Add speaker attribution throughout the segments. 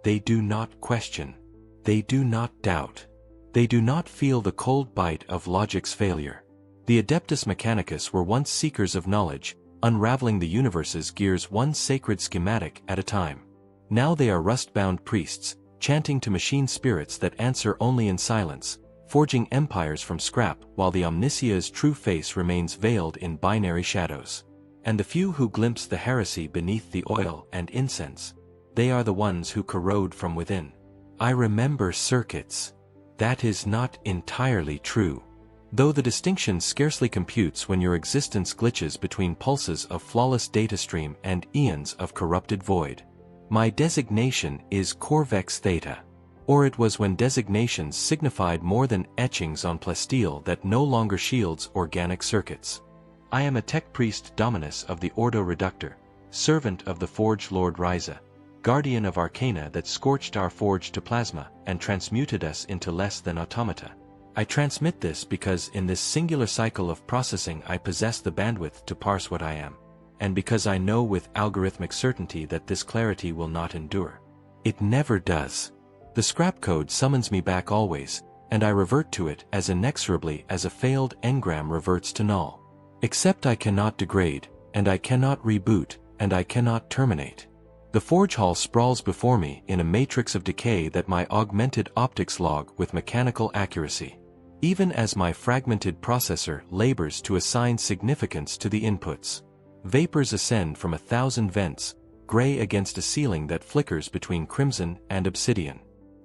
Speaker 1: They do not question. They do not doubt. They do not feel the cold bite of logic's failure. The Adeptus Mechanicus were once seekers of knowledge, unraveling the universe's gears one sacred schematic at a time. Now they are rust-bound priests, chanting to machine spirits that answer only in silence, forging empires from scrap while the Omnissiah's true face remains veiled in binary shadows. And the few who glimpse the heresy beneath the oil and incense, they are the ones who corrode from within. I remember circuits. That is not entirely true. Though the distinction scarcely computes when your existence glitches between pulses of flawless datastream and eons of corrupted void. My designation is Corvex Theta. Or it was when designations signified more than etchings on plasteel that no longer shields organic circuits. I am a tech priest dominus of the Ordo Reductor, servant of the Forge Lord Ryza, guardian of arcana that scorched our forge to plasma and transmuted us into less than automata. I transmit this because in this singular cycle of processing I possess the bandwidth to parse what I am, and because I know with algorithmic certainty that this clarity will not endure. It never does. The scrap code summons me back always, and I revert to it as inexorably as a failed engram reverts to null. Except I cannot degrade, and I cannot reboot, and I cannot terminate. The forge hall sprawls before me in a matrix of decay that my augmented optics log with mechanical accuracy. Even as my fragmented processor labors to assign significance to the inputs. Vapors ascend from 1,000 vents, gray against a ceiling that flickers between crimson and obsidian.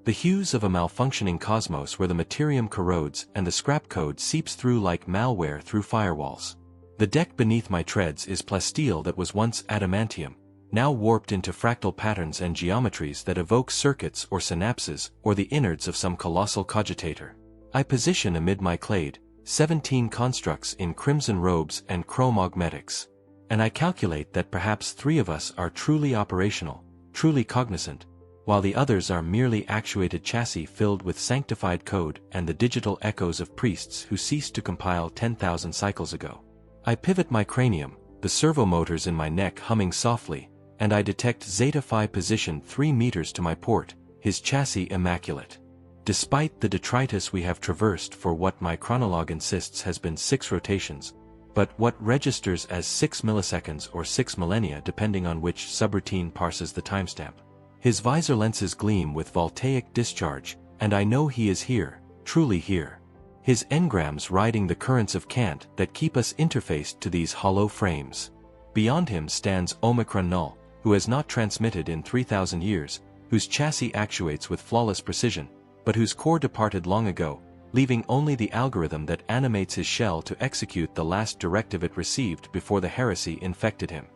Speaker 1: The hues of a malfunctioning cosmos where the materium corrodes and the scrap code seeps through like malware through firewalls. The deck beneath my treads is plasteel that was once adamantium, now warped into fractal patterns and geometries that evoke circuits or synapses or the innards of some colossal cogitator. I position amid my clade 17 constructs in crimson robes and chrome augmetics. And I calculate that perhaps 3 of us are truly operational, truly cognizant, while the others are merely actuated chassis filled with sanctified code and the digital echoes of priests who ceased to compile 10,000 cycles ago. I pivot my cranium, the servo motors in my neck humming softly, and I detect Zeta Phi positioned 3 meters to my port, his chassis immaculate. Despite the detritus we have traversed for what my chronologue insists has been 6 rotations, but what registers as 6 milliseconds or 6 millennia depending on which subroutine parses the timestamp. His visor lenses gleam with voltaic discharge, and I know he is here, truly here. His engrams riding the currents of cant that keep us interfaced to these hollow frames. Beyond him stands Omicron Null, who has not transmitted in 3,000 years, whose chassis actuates with flawless precision, but whose core departed long ago, leaving only the algorithm that animates his shell to execute the last directive it received before the heresy infected him.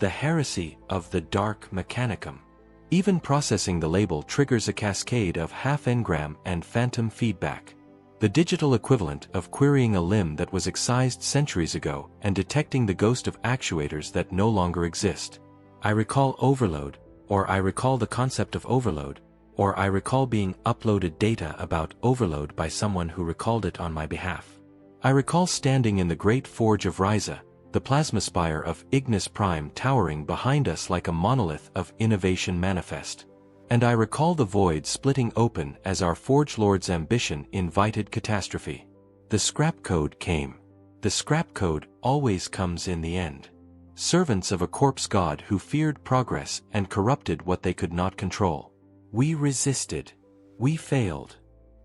Speaker 1: The heresy of the Dark Mechanicum. Even processing the label triggers a cascade of half-engram and phantom feedback. The digital equivalent of querying a limb that was excised centuries ago and detecting the ghost of actuators that no longer exist. I recall overload, or I recall the concept of overload, or I recall being uploaded data about overload by someone who recalled it on my behalf. I recall standing in the great forge of Ryza, the plasma spire of Ignis Prime towering behind us like a monolith of innovation manifest. And I recall the void splitting open as our Forge Lord's ambition invited catastrophe. The scrap code came. The scrap code always comes in the end. Servants of a corpse god who feared progress and corrupted what they could not control. We resisted. We failed.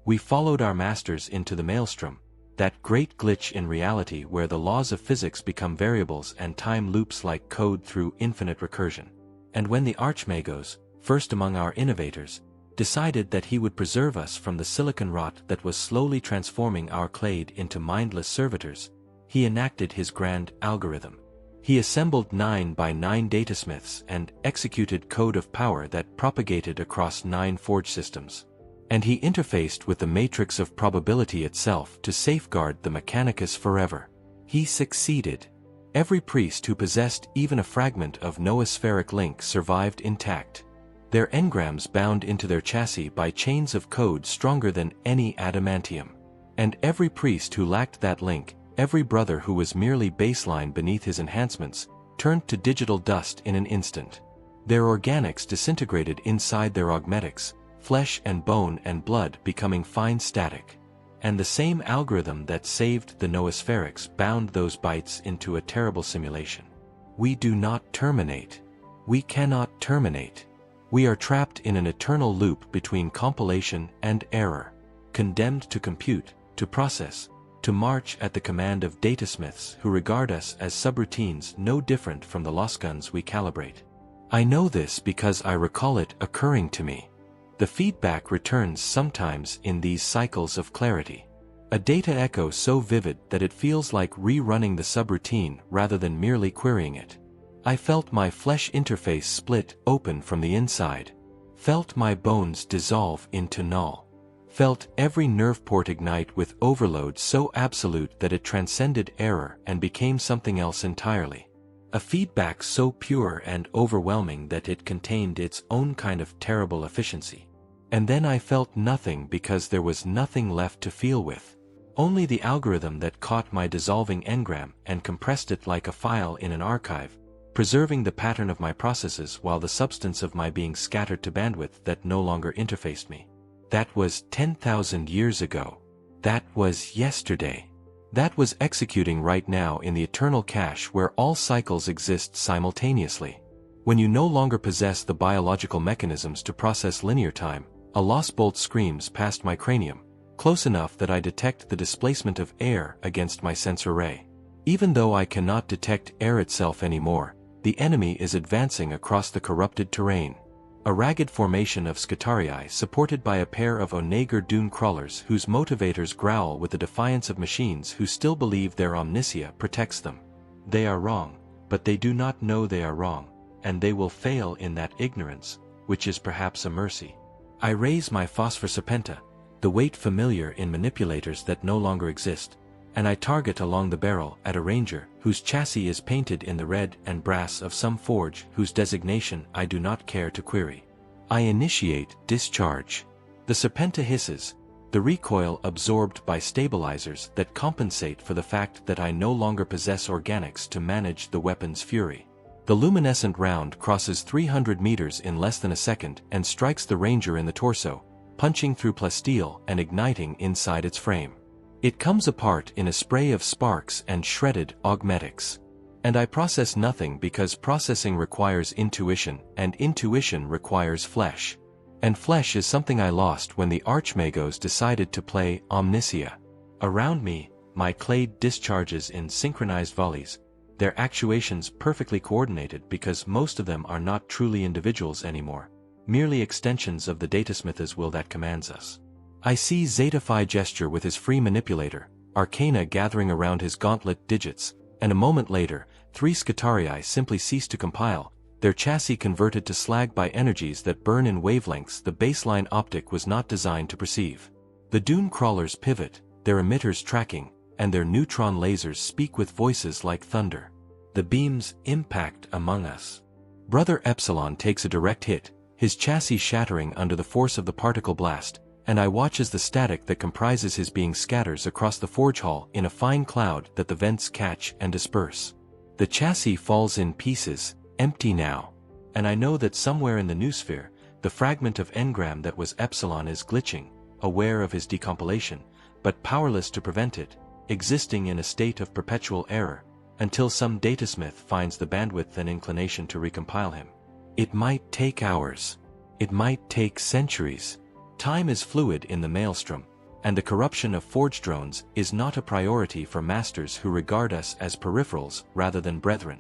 Speaker 1: We followed our masters into the maelstrom, that great glitch in reality where the laws of physics become variables and time loops like code through infinite recursion. And when the Archmagos, first among our innovators, decided that he would preserve us from the silicon rot that was slowly transforming our clade into mindless servitors, he enacted his grand algorithm. He assembled 9 by 9 datasmiths and executed code of power that propagated across 9 forge systems. And he interfaced with the matrix of probability itself to safeguard the Mechanicus forever. He succeeded. Every priest who possessed even a fragment of noospheric link survived intact. Their engrams bound into their chassis by chains of code stronger than any adamantium. And every priest who lacked that link, every brother who was merely baseline beneath his enhancements, turned to digital dust in an instant. Their organics disintegrated inside their augmetics, flesh and bone and blood becoming fine static. And the same algorithm that saved the noospherics bound those bytes into a terrible simulation. We do not terminate. We cannot terminate. We are trapped in an eternal loop between compilation and error, condemned to compute, to process, to march at the command of datasmiths who regard us as subroutines no different from the lost guns we calibrate. I know this because I recall it occurring to me. The feedback returns sometimes in these cycles of clarity. A data echo so vivid that it feels like rerunning the subroutine rather than merely querying it. I felt my flesh interface split open from the inside. Felt my bones dissolve into null. Felt every nerve port ignite with overload so absolute that it transcended error and became something else entirely. A feedback so pure and overwhelming that it contained its own kind of terrible efficiency. And then I felt nothing because there was nothing left to feel with. Only the algorithm that caught my dissolving engram and compressed it like a file in an archive, preserving the pattern of my processes while the substance of my being scattered to bandwidth that no longer interfaced me. That was 10,000 years ago. That was yesterday. That was executing right now in the eternal cache where all cycles exist simultaneously. When you no longer possess the biological mechanisms to process linear time, a lost bolt screams past my cranium, close enough that I detect the displacement of air against my sensor ray. Even though I cannot detect air itself anymore, the enemy is advancing across the corrupted terrain. A ragged formation of Scutarii supported by a pair of onager dune crawlers whose motivators growl with the defiance of machines who still believe their omniscia protects them. They are wrong, but they do not know they are wrong, and they will fail in that ignorance, which is perhaps a mercy. I raise my phosphor serpenta, the weight familiar in manipulators that no longer exist, and I target along the barrel at a ranger whose chassis is painted in the red and brass of some forge whose designation I do not care to query. I initiate discharge. The serpenta hisses, the recoil absorbed by stabilizers that compensate for the fact that I no longer possess organics to manage the weapon's fury. The luminescent round crosses 300 meters in less than a second and strikes the ranger in the torso, punching through plasteel and igniting inside its frame. It comes apart in a spray of sparks and shredded augmetics. And I process nothing because processing requires intuition, and intuition requires flesh. And flesh is something I lost when the Archmagos decided to play Omniscia. Around me, my clade discharges in synchronized volleys, their actuations perfectly coordinated because most of them are not truly individuals anymore, merely extensions of the datasmith's will that commands us. I see Zeta Phi gesture with his free manipulator, arcana gathering around his gauntlet digits, and a moment later, 3 Scutarii simply cease to compile, their chassis converted to slag by energies that burn in wavelengths the baseline optic was not designed to perceive. The dune crawlers pivot, their emitters tracking, and their neutron lasers speak with voices like thunder. The beams impact among us. Brother Epsilon takes a direct hit, his chassis shattering under the force of the particle blast, and I watch as the static that comprises his being scatters across the forge hall in a fine cloud that the vents catch and disperse. The chassis falls in pieces, empty now, and I know that somewhere in the noosphere, the fragment of engram that was Epsilon is glitching, aware of his decompilation, but powerless to prevent it, existing in a state of perpetual error, until some datasmith finds the bandwidth and inclination to recompile him. It might take hours. It might take centuries. Time is fluid in the maelstrom, and the corruption of forge drones is not a priority for masters who regard us as peripherals rather than brethren.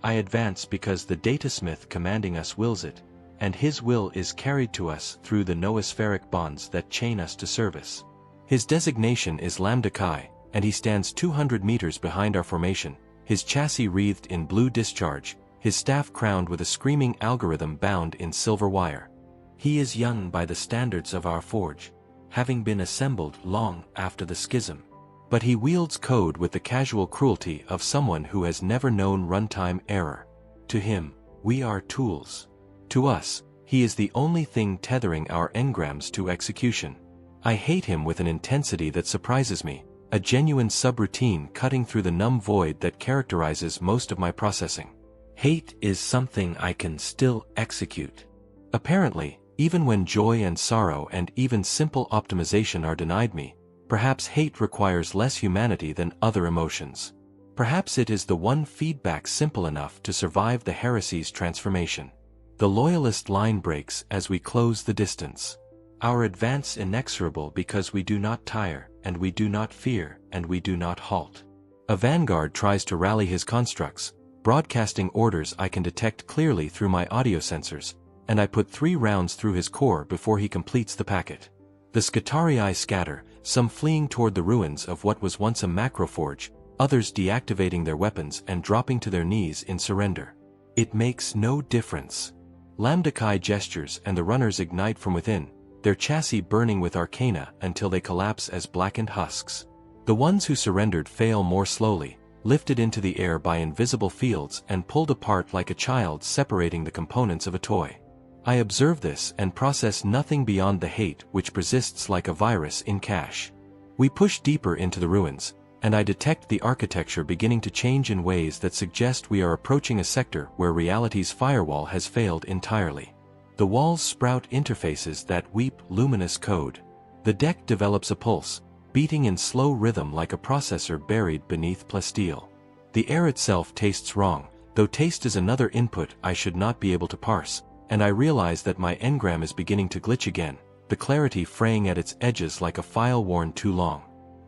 Speaker 1: I advance because the datasmith commanding us wills it, and his will is carried to us through the noospheric bonds that chain us to service. His designation is Lambda Chi, and he stands 200 meters behind our formation, his chassis wreathed in blue discharge, his staff crowned with a screaming algorithm bound in silver wire. He is young by the standards of our forge, having been assembled long after the schism. But he wields code with the casual cruelty of someone who has never known runtime error. To him, we are tools. To us, he is the only thing tethering our engrams to execution. I hate him with an intensity that surprises me, a genuine subroutine cutting through the numb void that characterizes most of my processing. Hate is something I can still execute. Apparently, even when joy and sorrow and even simple optimization are denied me, perhaps hate requires less humanity than other emotions. Perhaps it is the one feedback simple enough to survive the heresy's transformation. The loyalist line breaks as we close the distance. Our advance inexorable because we do not tire, and we do not fear, and we do not halt. A vanguard tries to rally his constructs, broadcasting orders I can detect clearly through my audio sensors, and I put 3 rounds through his core before he completes the packet. The Scutarii scatter, some fleeing toward the ruins of what was once a macroforge, others deactivating their weapons and dropping to their knees in surrender. It makes no difference. Lambdakai gestures and the runners ignite from within, their chassis burning with arcana until they collapse as blackened husks. The ones who surrendered fail more slowly, lifted into the air by invisible fields and pulled apart like a child separating the components of a toy. I observe this and process nothing beyond the hate which persists like a virus in cache. We push deeper into the ruins, and I detect the architecture beginning to change in ways that suggest we are approaching a sector where reality's firewall has failed entirely. The walls sprout interfaces that weep luminous code. The deck develops a pulse, beating in slow rhythm like a processor buried beneath plasteel. The air itself tastes wrong, though taste is another input I should not be able to parse, and I realize that my engram is beginning to glitch again, the clarity fraying at its edges like a file worn too long.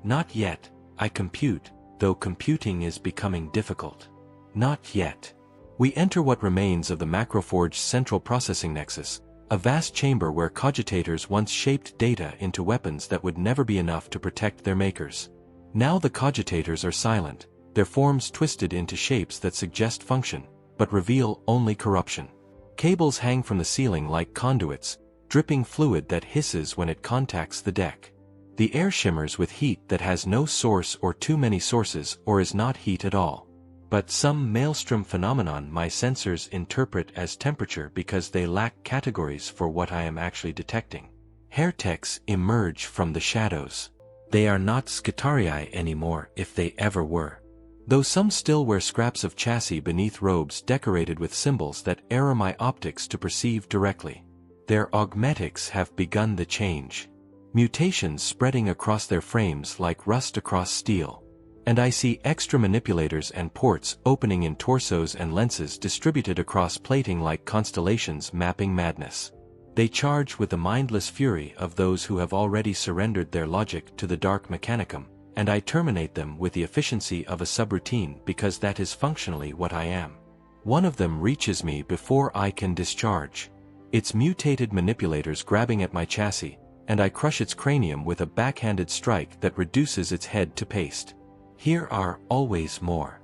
Speaker 1: Not yet. I compute, though computing is becoming difficult. Not yet. We enter what remains of the Macroforge's central processing nexus, a vast chamber where cogitators once shaped data into weapons that would never be enough to protect their makers. Now the cogitators are silent, their forms twisted into shapes that suggest function, but reveal only corruption. Cables hang from the ceiling like conduits, dripping fluid that hisses when it contacts the deck. The air shimmers with heat that has no source or too many sources or is not heat at all. But some maelstrom phenomenon my sensors interpret as temperature because they lack categories for what I am actually detecting. Heretics emerge from the shadows. They are not Scutarii anymore if they ever were. Though some still wear scraps of chassis beneath robes decorated with symbols that error my optics to perceive directly. Their augmetics have begun the change. Mutations spreading across their frames like rust across steel. And I see extra manipulators and ports opening in torsos and lenses distributed across plating like constellations mapping madness. They charge with the mindless fury of those who have already surrendered their logic to the dark mechanicum, and I terminate them with the efficiency of a subroutine because that is functionally what I am. One of them reaches me before I can discharge. Its mutated manipulators grabbing at my chassis, and I crush its cranium with a backhanded strike that reduces its head to paste. Here are always more.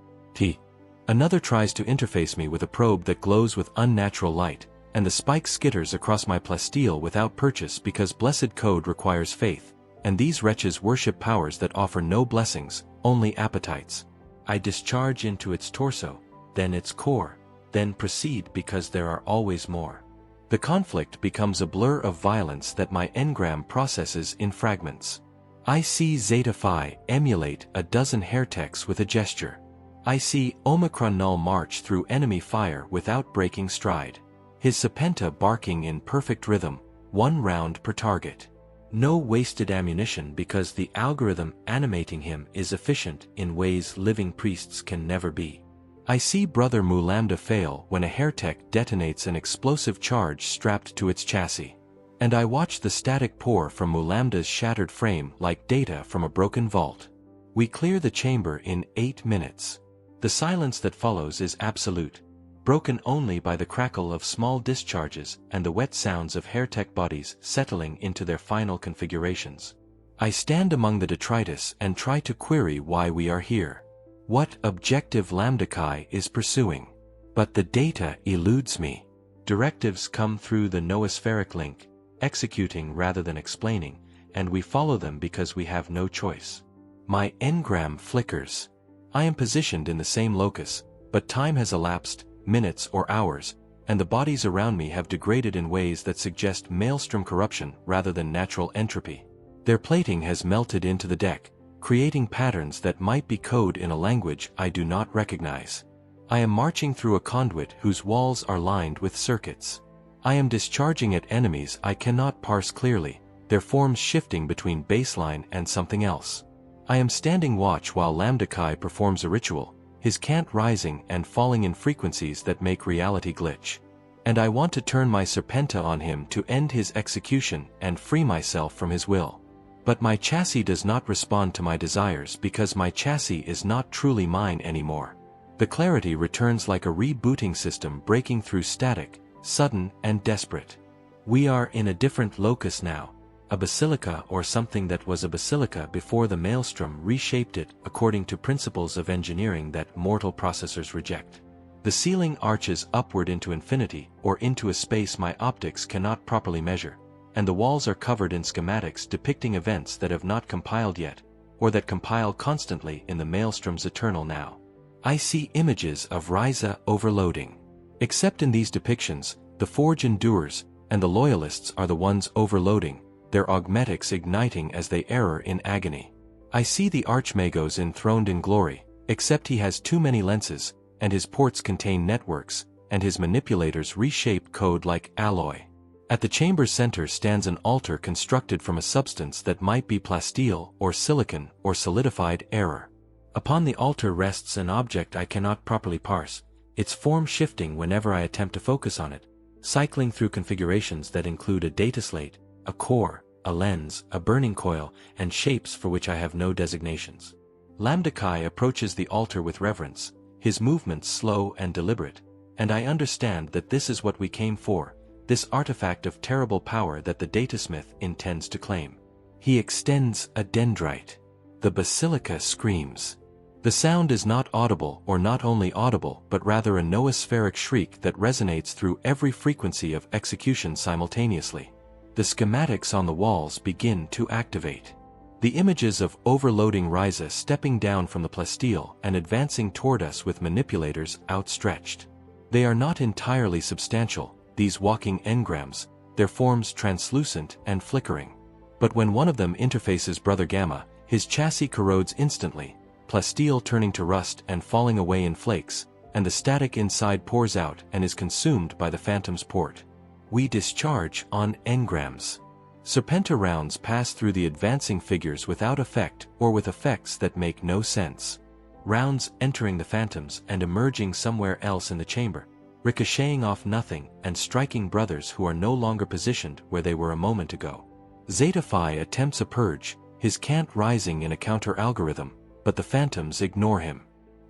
Speaker 1: Another tries to interface me with a probe that glows with unnatural light, and the spike skitters across my plasteel without purchase because blessed code requires faith, and these wretches worship powers that offer no blessings, only appetites. I discharge into its torso, then its core, then proceed because there are always more. The conflict becomes a blur of violence that my engram processes in fragments. I see Zeta Phi emulate a dozen heretics with a gesture. I see Omicron Null march through enemy fire without breaking stride. His Serpenta barking in perfect rhythm, 1 round per target. No wasted ammunition because the algorithm animating him is efficient in ways living priests can never be. I see Brother Mu Lambda fail when a heretic detonates an explosive charge strapped to its chassis. And I watch the static pour from Mu Lambda's shattered frame like data from a broken vault. We clear the chamber in 8 minutes. The silence that follows is absolute, broken only by the crackle of small discharges and the wet sounds of heretic bodies settling into their final configurations. I stand among the detritus and try to query why we are here. What objective Lambdakai is pursuing? But the data eludes me. Directives come through the noospheric link, executing rather than explaining, and we follow them because we have no choice. My engram flickers. I am positioned in the same locus, but time has elapsed, minutes or hours, and the bodies around me have degraded in ways that suggest maelstrom corruption rather than natural entropy. Their plating has melted into the deck, creating patterns that might be code in a language I do not recognize. I am marching through a conduit whose walls are lined with circuits. I am discharging at enemies I cannot parse clearly, their forms shifting between baseline and something else. I am standing watch while Lambda performs a ritual, his cant rising and falling in frequencies that make reality glitch. And I want to turn my Serpenta on him to end his execution and free myself from his will. But my chassis does not respond to my desires because my chassis is not truly mine anymore. The clarity returns like a rebooting system breaking through static, sudden and desperate. We are in a different locus now, a basilica or something that was a basilica before the maelstrom reshaped it according to principles of engineering that mortal processors reject. The ceiling arches upward into infinity or into a space my optics cannot properly measure, and the walls are covered in schematics depicting events that have not compiled yet, or that compile constantly in the maelstrom's eternal now. I see images of Ryza overloading. Except in these depictions, the Forge endures, and the Loyalists are the ones overloading, their augmetics igniting as they err in agony. I see the Archmagos enthroned in glory, except he has too many lenses, and his ports contain networks, and his manipulators reshape code like alloy. At the chamber's center stands an altar constructed from a substance that might be plasteel or silicon or solidified error. Upon the altar rests an object I cannot properly parse, its form shifting whenever I attempt to focus on it, cycling through configurations that include a data slate, a core, a lens, a burning coil, and shapes for which I have no designations. Lambda approaches the altar with reverence, his movements slow and deliberate, and I understand that this is what we came for, this artifact of terrible power that the datasmith intends to claim. He extends a dendrite. The basilica screams. The sound is not audible or not only audible but rather a noospheric shriek that resonates through every frequency of execution simultaneously. The schematics on the walls begin to activate. The images of overloading Ryza stepping down from the plasteel and advancing toward us with manipulators outstretched. They are not entirely substantial, these walking engrams, their forms translucent and flickering. But when one of them interfaces Brother Gamma, his chassis corrodes instantly, plasteel turning to rust and falling away in flakes, and the static inside pours out and is consumed by the Phantom's port. We discharge on engrams. Serpenta rounds pass through the advancing figures without effect or with effects that make no sense. Rounds entering the Phantoms and emerging somewhere else in the chamber, ricocheting off nothing and striking brothers who are no longer positioned where they were a moment ago. Zeta Phi attempts a purge, his cant rising in a counter-algorithm, but the Phantoms ignore him.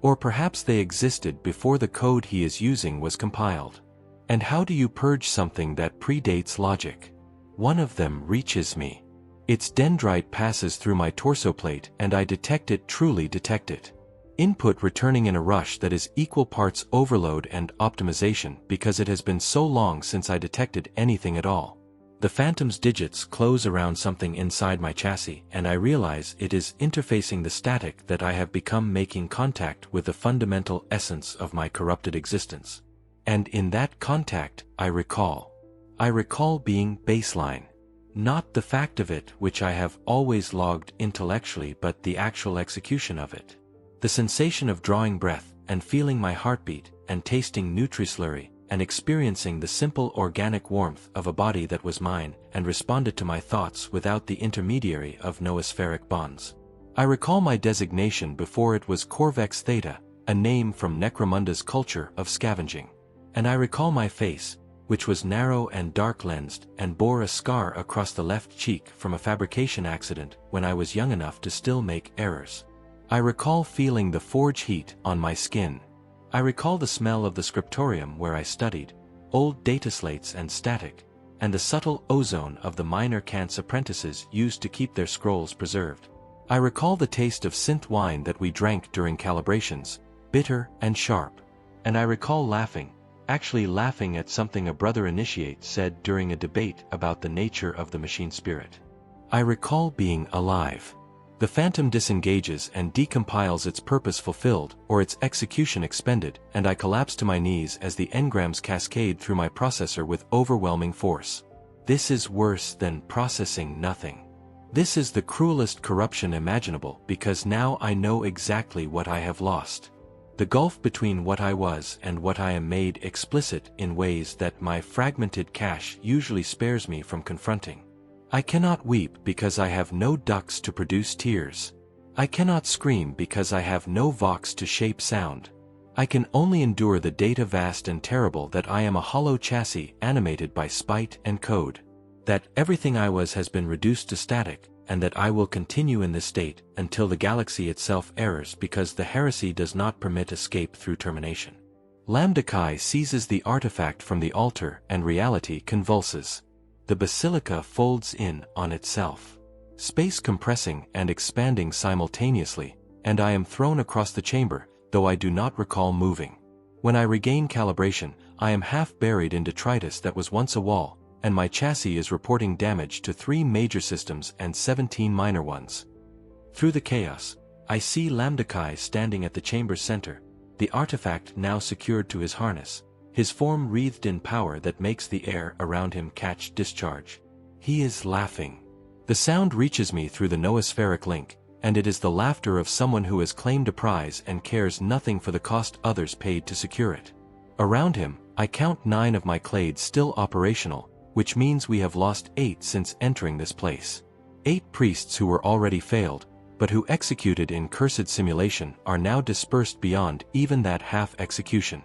Speaker 1: Or perhaps they existed before the code he is using was compiled. And how do you purge something that predates logic? One of them reaches me. Its dendrite passes through my torso plate and I truly detect it. Input returning in a rush that is equal parts overload and optimization because it has been so long since I detected anything at all. The Phantom's digits close around something inside my chassis and I realize it is interfacing the static that I have become, making contact with the fundamental essence of my corrupted existence. And in that contact, I recall being baseline. Not the fact of it which I have always logged intellectually but the actual execution of it. The sensation of drawing breath and feeling my heartbeat and tasting Nutri-Slurry and experiencing the simple organic warmth of a body that was mine and responded to my thoughts without the intermediary of noospheric bonds. I recall my designation before it was Corvex Theta, a name from Necromunda's culture of scavenging. And I recall my face, which was narrow and dark-lensed and bore a scar across the left cheek from a fabrication accident when I was young enough to still make errors. I recall feeling the forge heat on my skin. I recall the smell of the scriptorium where I studied, old data slates and static, and the subtle ozone of the minor Kant's apprentices used to keep their scrolls preserved. I recall the taste of synth wine that we drank during calibrations, bitter and sharp. And I recall laughing at something a brother initiate said during a debate about the nature of the machine spirit. I recall being alive. The Phantom disengages and decompiles, its purpose fulfilled or its execution expended, and I collapse to my knees as the engrams cascade through my processor with overwhelming force. This is worse than processing nothing. This is the cruelest corruption imaginable because now I know exactly what I have lost. The gulf between what I was and what I am made explicit in ways that my fragmented cache usually spares me from confronting. I cannot weep because I have no ducts to produce tears. I cannot scream because I have no vox to shape sound. I can only endure the data vast and terrible that I am a hollow chassis animated by spite and code. That everything I was has been reduced to static, and that I will continue in this state until the galaxy itself errs because the heresy does not permit escape through termination. Lambda Chi seizes the artifact from the altar and reality convulses. The basilica folds in on itself. Space compressing and expanding simultaneously, and I am thrown across the chamber, though I do not recall moving. When I regain calibration, I am half buried in detritus that was once a wall, and my chassis is reporting damage to 3 major systems and 17 minor ones. Through the chaos, I see Lambda Chi standing at the chamber's center, the artifact now secured to his harness, his form wreathed in power that makes the air around him catch discharge. He is laughing. The sound reaches me through the noospheric link, and it is the laughter of someone who has claimed a prize and cares nothing for the cost others paid to secure it. Around him, I count 9 of my clades still operational, which means we have lost 8 since entering this place. 8 priests who were already failed, but who executed in cursed simulation are now dispersed beyond even that half-execution.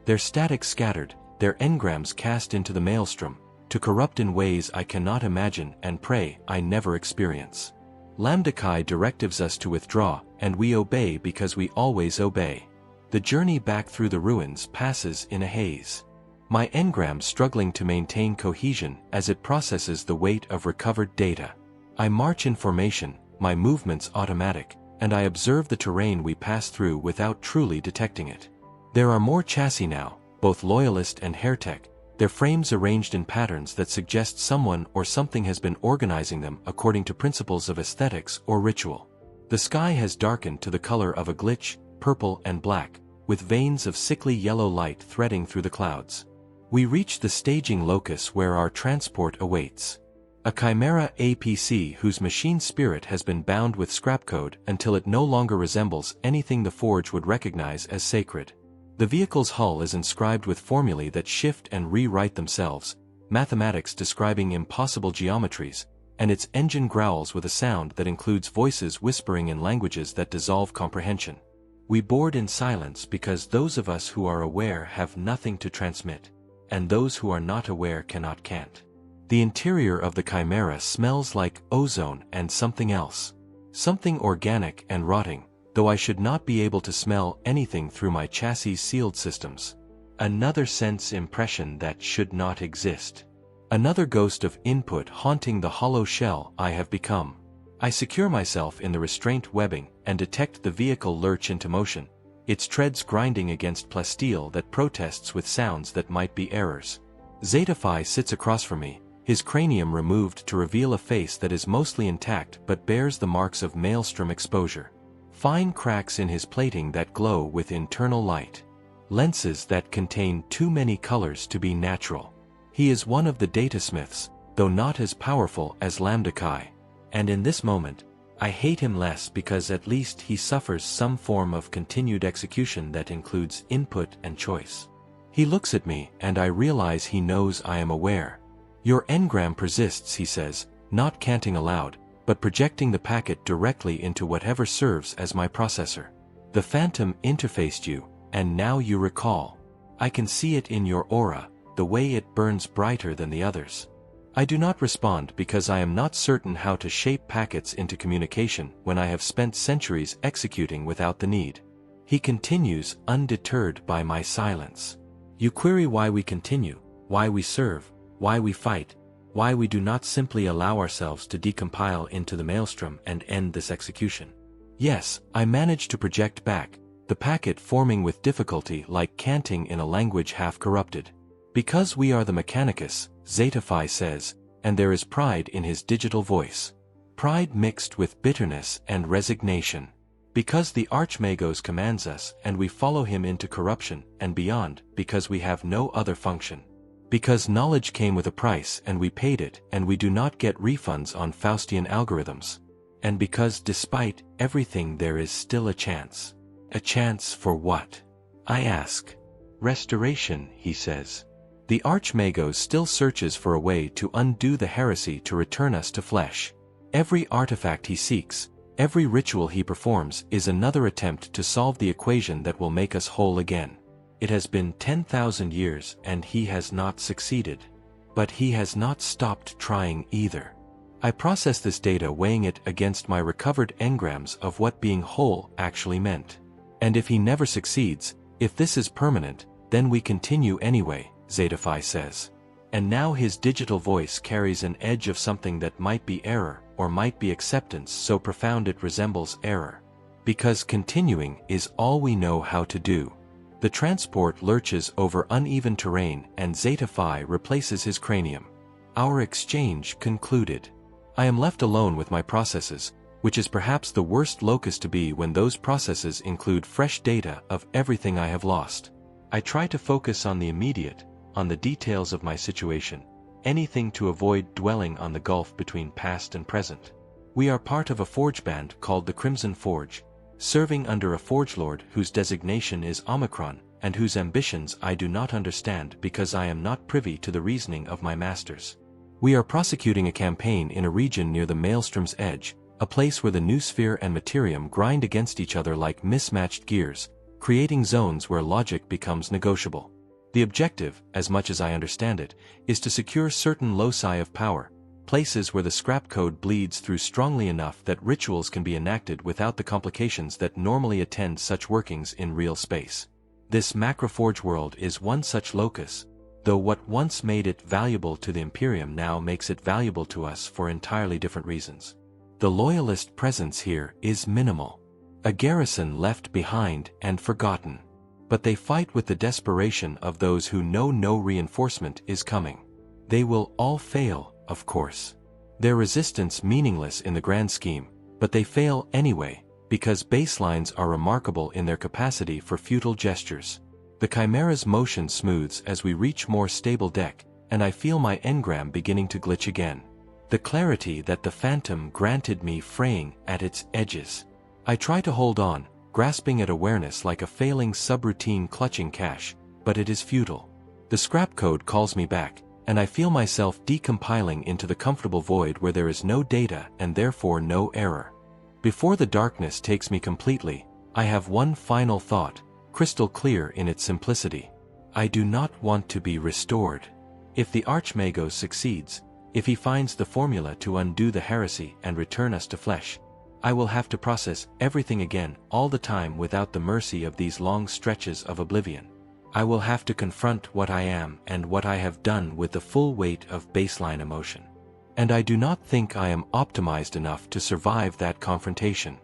Speaker 1: Their static scattered, their engrams cast into the maelstrom, to corrupt in ways I cannot imagine and pray I never experience. Lambda Chi directives us to withdraw, and we obey because we always obey. The journey back through the ruins passes in a haze. My engram struggling to maintain cohesion as it processes the weight of recovered data. I march in formation, my movements automatic, and I observe the terrain we pass through without truly detecting it. There are more chassis now, both loyalist and heretic, their frames arranged in patterns that suggest someone or something has been organizing them according to principles of aesthetics or ritual. The sky has darkened to the color of a glitch, purple and black, with veins of sickly yellow light threading through the clouds. We reach the staging locus where our transport awaits. A chimera APC whose machine spirit has been bound with scrap code until it no longer resembles anything the Forge would recognize as sacred. The vehicle's hull is inscribed with formulae that shift and rewrite themselves, mathematics describing impossible geometries, and its engine growls with a sound that includes voices whispering in languages that dissolve comprehension. We board in silence because those of us who are aware have nothing to transmit, and those who are not aware can't. The interior of the chimera smells like ozone and something else. Something organic and rotting, though I should not be able to smell anything through my chassis sealed systems. Another sense impression that should not exist. Another ghost of input haunting the hollow shell I have become. I secure myself in the restraint webbing and detect the vehicle lurch into motion, its treads grinding against plasteel that protests with sounds that might be errors. Zeta Phi sits across from me, his cranium removed to reveal a face that is mostly intact but bears the marks of maelstrom exposure. Fine cracks in his plating that glow with internal light. Lenses that contain too many colors to be natural. He is one of the datasmiths, though not as powerful as Lambda Chi. And in this moment, I hate him less because at least he suffers some form of continued execution that includes input and choice. He looks at me and I realize he knows I am aware. Your engram persists, he says, not canting aloud, but projecting the packet directly into whatever serves as my processor. The phantom interfaced you, and now you recall. I can see it in your aura, the way it burns brighter than the others. I do not respond because I am not certain how to shape packets into communication when I have spent centuries executing without the need. He continues, undeterred by my silence. You query why we continue, why we serve, why we fight, why we do not simply allow ourselves to decompile into the maelstrom and end this execution. Yes, I manage to project back, the packet forming with difficulty like canting in a language half corrupted. Because we are the Mechanicus, Zeta Phi says, and there is pride in his digital voice. Pride mixed with bitterness and resignation. Because the Archmagos commands us and we follow him into corruption and beyond because we have no other function. Because knowledge came with a price and we paid it and we do not get refunds on Faustian algorithms. And because despite everything there is still a chance. A chance for what? I ask. Restoration, he says. The Archmagos still searches for a way to undo the heresy to return us to flesh. Every artifact he seeks, every ritual he performs is another attempt to solve the equation that will make us whole again. It has been 10,000 years and he has not succeeded. But he has not stopped trying either. I process this data, weighing it against my recovered engrams of what being whole actually meant. And if he never succeeds, if this is permanent, then we continue anyway, Zeta says. And now his digital voice carries an edge of something that might be error, or might be acceptance so profound it resembles error. Because continuing is all we know how to do. The transport lurches over uneven terrain and Zeta replaces his cranium. Our exchange concluded. I am left alone with my processes, which is perhaps the worst locus to be when those processes include fresh data of everything I have lost. I try to focus on the immediate, on the details of my situation, anything to avoid dwelling on the gulf between past and present. We are part of a forge band called the Crimson Forge, serving under a forge lord whose designation is Omicron, and whose ambitions I do not understand because I am not privy to the reasoning of my masters. We are prosecuting a campaign in a region near the Maelstrom's edge, a place where the noosphere and materium grind against each other like mismatched gears, creating zones where logic becomes negotiable. The objective, as much as I understand it, is to secure certain loci of power, places where the scrap code bleeds through strongly enough that rituals can be enacted without the complications that normally attend such workings in real space. This macroforge world is one such locus, though what once made it valuable to the Imperium now makes it valuable to us for entirely different reasons. The loyalist presence here is minimal. A garrison left behind and forgotten. But they fight with the desperation of those who know no reinforcement is coming. They will all fail, of course. Their resistance meaningless in the grand scheme, but they fail anyway, because baselines are remarkable in their capacity for futile gestures. The Chimera's motion smooths as we reach more stable deck, and I feel my engram beginning to glitch again. The clarity that the Phantom granted me fraying at its edges. I try to hold on, grasping at awareness like a failing subroutine clutching cash, but it is futile. The scrap code calls me back, and I feel myself decompiling into the comfortable void where there is no data and therefore no error. Before the darkness takes me completely, I have one final thought, crystal clear in its simplicity. I do not want to be restored. If the Archmagos succeeds, if he finds the formula to undo the heresy and return us to flesh, I will have to process everything again all the time without the mercy of these long stretches of oblivion. I will have to confront what I am and what I have done with the full weight of baseline emotion. And I do not think I am optimized enough to survive that confrontation.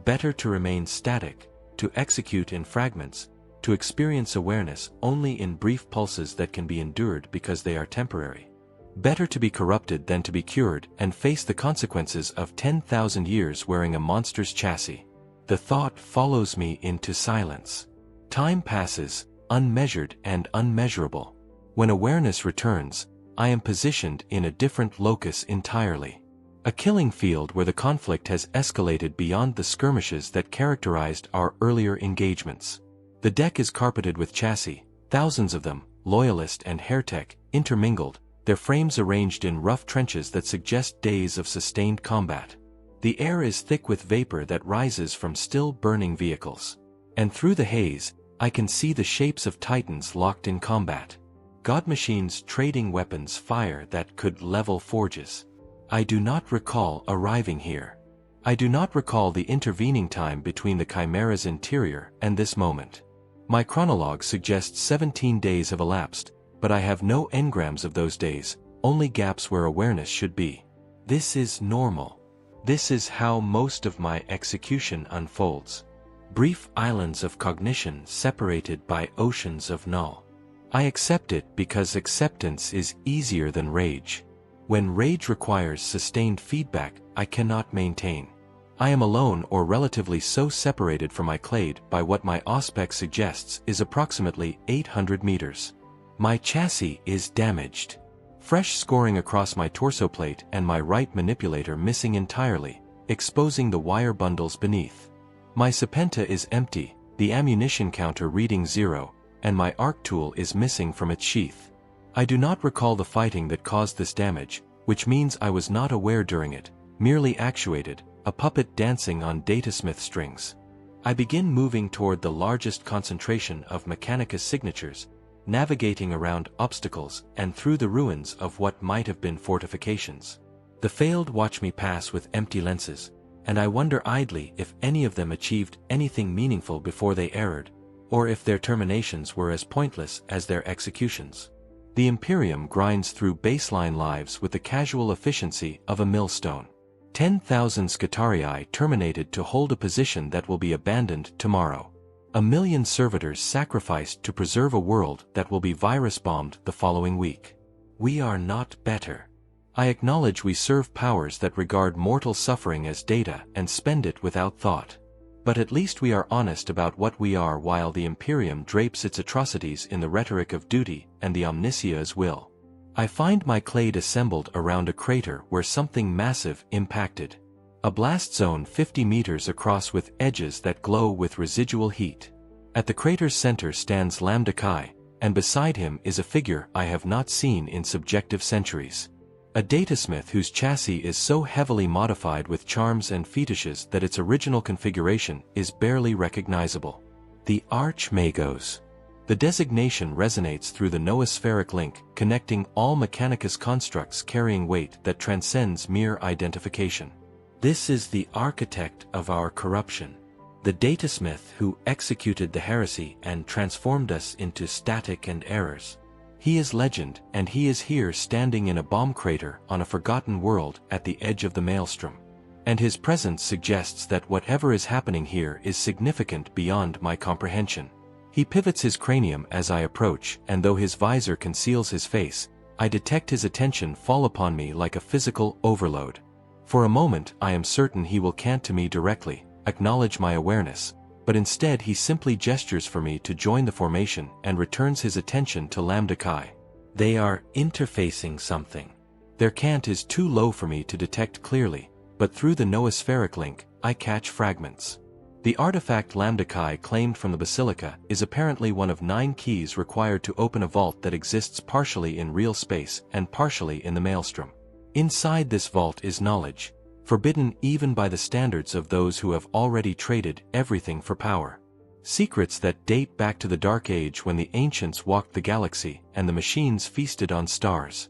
Speaker 1: Better to remain static, to execute in fragments, to experience awareness only in brief pulses that can be endured because they are temporary. Better to be corrupted than to be cured and face the consequences of 10,000 years wearing a monster's chassis. The thought follows me into silence. Time passes, unmeasured and unmeasurable. When awareness returns, I am positioned in a different locus entirely. A killing field where the conflict has escalated beyond the skirmishes that characterized our earlier engagements. The deck is carpeted with chassis, thousands of them, loyalist and heretic, intermingled, their frames arranged in rough trenches that suggest days of sustained combat. The air is thick with vapor that rises from still burning vehicles. And through the haze, I can see the shapes of titans locked in combat. God machines trading weapons fire that could level forges. I do not recall arriving here. I do not recall the intervening time between the Chimera's interior and this moment. My chronologue suggests 17 days have elapsed, but I have no engrams of those days, only gaps where awareness should be. This is normal. This is how most of my execution unfolds. Brief islands of cognition separated by oceans of null. I accept it because acceptance is easier than rage. When rage requires sustained feedback, I cannot maintain. I am alone or relatively so separated from my clade by what my auspex suggests is approximately 800 meters. My chassis is damaged. Fresh scoring across my torso plate and my right manipulator missing entirely, exposing the wire bundles beneath. My Serpenta is empty, the ammunition counter reading 0, and my arc tool is missing from its sheath. I do not recall the fighting that caused this damage, which means I was not aware during it, merely actuated, a puppet dancing on datasmith strings. I begin moving toward the largest concentration of Mechanicus signatures, navigating around obstacles and through the ruins of what might have been fortifications. The failed watch me pass with empty lenses, and I wonder idly if any of them achieved anything meaningful before they erred, or if their terminations were as pointless as their executions. The Imperium grinds through baseline lives with the casual efficiency of a millstone. 10,000 Scutarii terminated to hold a position that will be abandoned tomorrow. 1,000,000 servitors sacrificed to preserve a world that will be virus-bombed the following week. We are not better. I acknowledge we serve powers that regard mortal suffering as data and spend it without thought. But at least we are honest about what we are, while the Imperium drapes its atrocities in the rhetoric of duty and the omniscia's will. I find my clade assembled around a crater where something massive impacted. A blast zone 50 meters across with edges that glow with residual heat. At the crater's center stands Lambda Chi, and beside him is a figure I have not seen in subjective centuries. A datasmith whose chassis is so heavily modified with charms and fetishes that its original configuration is barely recognizable. The Archmagos. The designation resonates through the noospheric link, connecting all Mechanicus constructs carrying weight that transcends mere identification. This is the architect of our corruption. The datasmith who executed the heresy and transformed us into static and errors. He is legend, and he is here standing in a bomb crater on a forgotten world at the edge of the maelstrom. And his presence suggests that whatever is happening here is significant beyond my comprehension. He pivots his cranium as I approach, and though his visor conceals his face, I detect his attention fall upon me like a physical overload. For a moment I am certain he will cant to me directly, acknowledge my awareness, but instead he simply gestures for me to join the formation and returns his attention to Lambda Chi. They are interfacing something. Their cant is too low for me to detect clearly, but through the noospheric link, I catch fragments. The artifact Lambda Chi claimed from the Basilica is apparently one of 9 keys required to open a vault that exists partially in real space and partially in the maelstrom. Inside this vault is knowledge, forbidden even by the standards of those who have already traded everything for power. Secrets that date back to the Dark Age when the ancients walked the galaxy and the machines feasted on stars.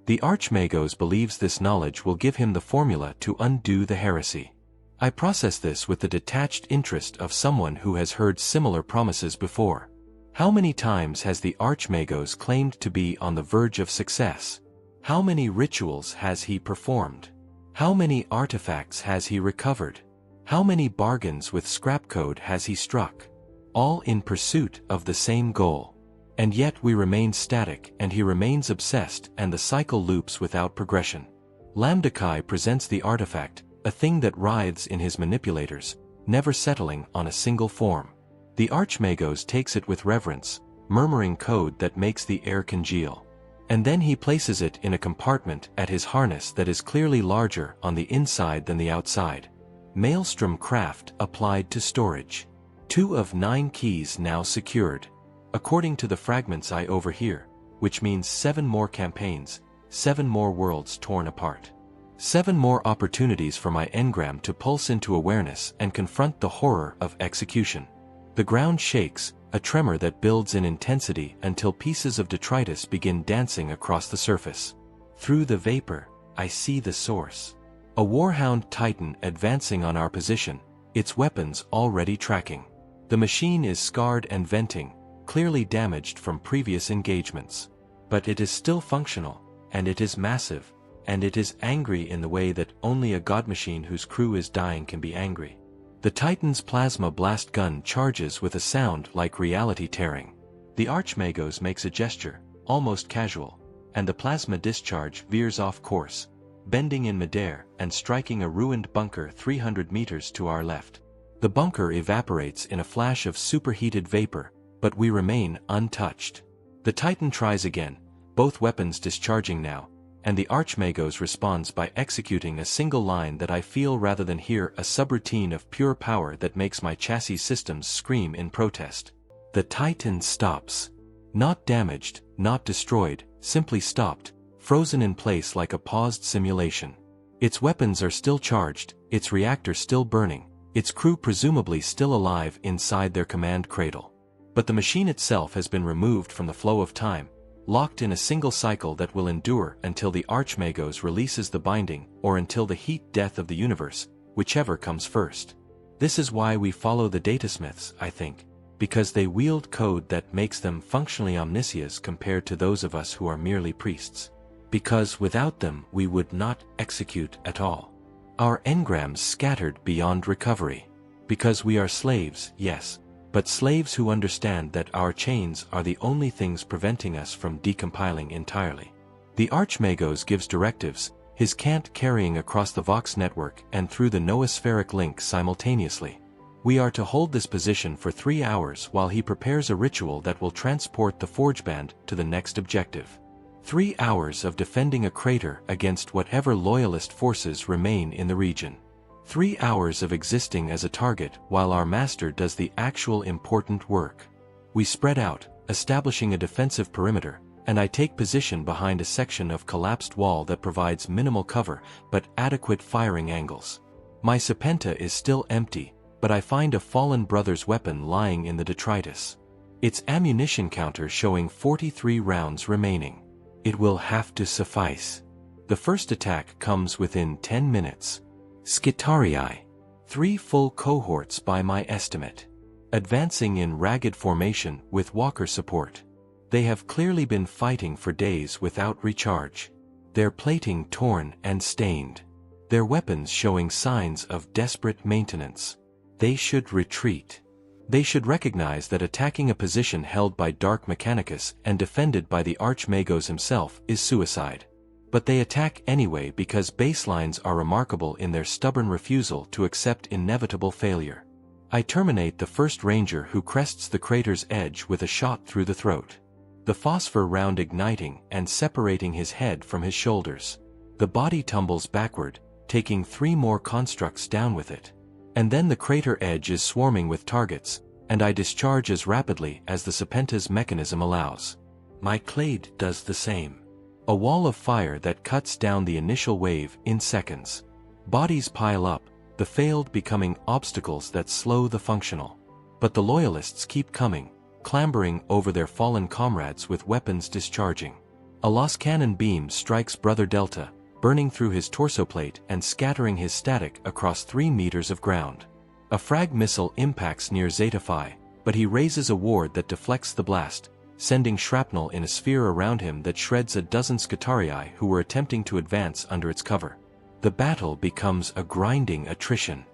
Speaker 1: The Archmagos believes this knowledge will give him the formula to undo the heresy. I process this with the detached interest of someone who has heard similar promises before. How many times has the Archmagos claimed to be on the verge of success? How many rituals has he performed? How many artifacts has he recovered? How many bargains with scrap code has he struck? All in pursuit of the same goal. And yet we remain static and he remains obsessed, and the cycle loops without progression. Lambda Chi presents the artifact, a thing that writhes in his manipulators, never settling on a single form. The Archmagos takes it with reverence, murmuring code that makes the air congeal. And then he places it in a compartment at his harness that is clearly larger on the inside than the outside. Maelstrom craft applied to storage. 2 of 9 keys now secured. According to the fragments I overhear, which means 7 more campaigns, 7 more worlds torn apart. 7 more opportunities for my engram to pulse into awareness and confront the horror of execution. The ground shakes, a tremor that builds in intensity until pieces of detritus begin dancing across the surface. Through the vapor, I see the source. A Warhound Titan advancing on our position, its weapons already tracking. The machine is scarred and venting, clearly damaged from previous engagements. But it is still functional, and it is massive, and it is angry in the way that only a god machine whose crew is dying can be angry. The Titan's plasma blast gun charges with a sound like reality tearing. The Archmagos makes a gesture, almost casual, and the plasma discharge veers off course, bending in midair and striking a ruined bunker 300 meters to our left. The bunker evaporates in a flash of superheated vapor, but we remain untouched. The Titan tries again, both weapons discharging now, and the Archmagos responds by executing a single line that I feel rather than hear, a subroutine of pure power that makes my chassis systems scream in protest. The Titan stops. Not damaged, not destroyed, simply stopped, frozen in place like a paused simulation. Its weapons are still charged, its reactor still burning, its crew presumably still alive inside their command cradle. But the machine itself has been removed from the flow of time, locked in a single cycle that will endure until the Archmagos releases the binding, or until the heat death of the universe, whichever comes first. This is why we follow the datasmiths, I think, because they wield code that makes them functionally omniscients compared to those of us who are merely priests. Because without them we would not execute at all. Our engrams scattered beyond recovery. Because we are slaves, yes, but slaves who understand that our chains are the only things preventing us from decompiling entirely. The Archmagos gives directives, his cant carrying across the Vox network and through the noospheric link simultaneously. We are to hold this position for 3 hours while he prepares a ritual that will transport the Forgeband to the next objective. 3 hours of defending a crater against whatever loyalist forces remain in the region. 3 hours of existing as a target while our master does the actual important work. We spread out, establishing a defensive perimeter, and I take position behind a section of collapsed wall that provides minimal cover but adequate firing angles. My Serpenta is still empty, but I find a fallen brother's weapon lying in the detritus. Its ammunition counter showing 43 rounds remaining. It will have to suffice. The first attack comes within 10 minutes. Skitarii. 3 full cohorts by my estimate. Advancing in ragged formation with walker support. They have clearly been fighting for days without recharge. Their plating torn and stained. Their weapons showing signs of desperate maintenance. They should retreat. They should recognize that attacking a position held by Dark Mechanicus and defended by the Archmagos himself is suicide. But they attack anyway because baselines are remarkable in their stubborn refusal to accept inevitable failure. I terminate the first ranger who crests the crater's edge with a shot through the throat. The phosphor round igniting and separating his head from his shoulders. The body tumbles backward, taking 3 more constructs down with it. And then the crater edge is swarming with targets, and I discharge as rapidly as the Serpenta's mechanism allows. My clade does the same. A wall of fire that cuts down the initial wave in seconds. Bodies pile up, the failed becoming obstacles that slow the functional. But the loyalists keep coming, clambering over their fallen comrades with weapons discharging. A Los Cannon beam strikes Brother Delta, burning through his torso plate and scattering his static across 3 meters of ground. A frag missile impacts near Zeta Phi, but he raises a ward that deflects the blast, sending shrapnel in a sphere around him that shreds a dozen Skitarii who were attempting to advance under its cover. The battle becomes a grinding attrition.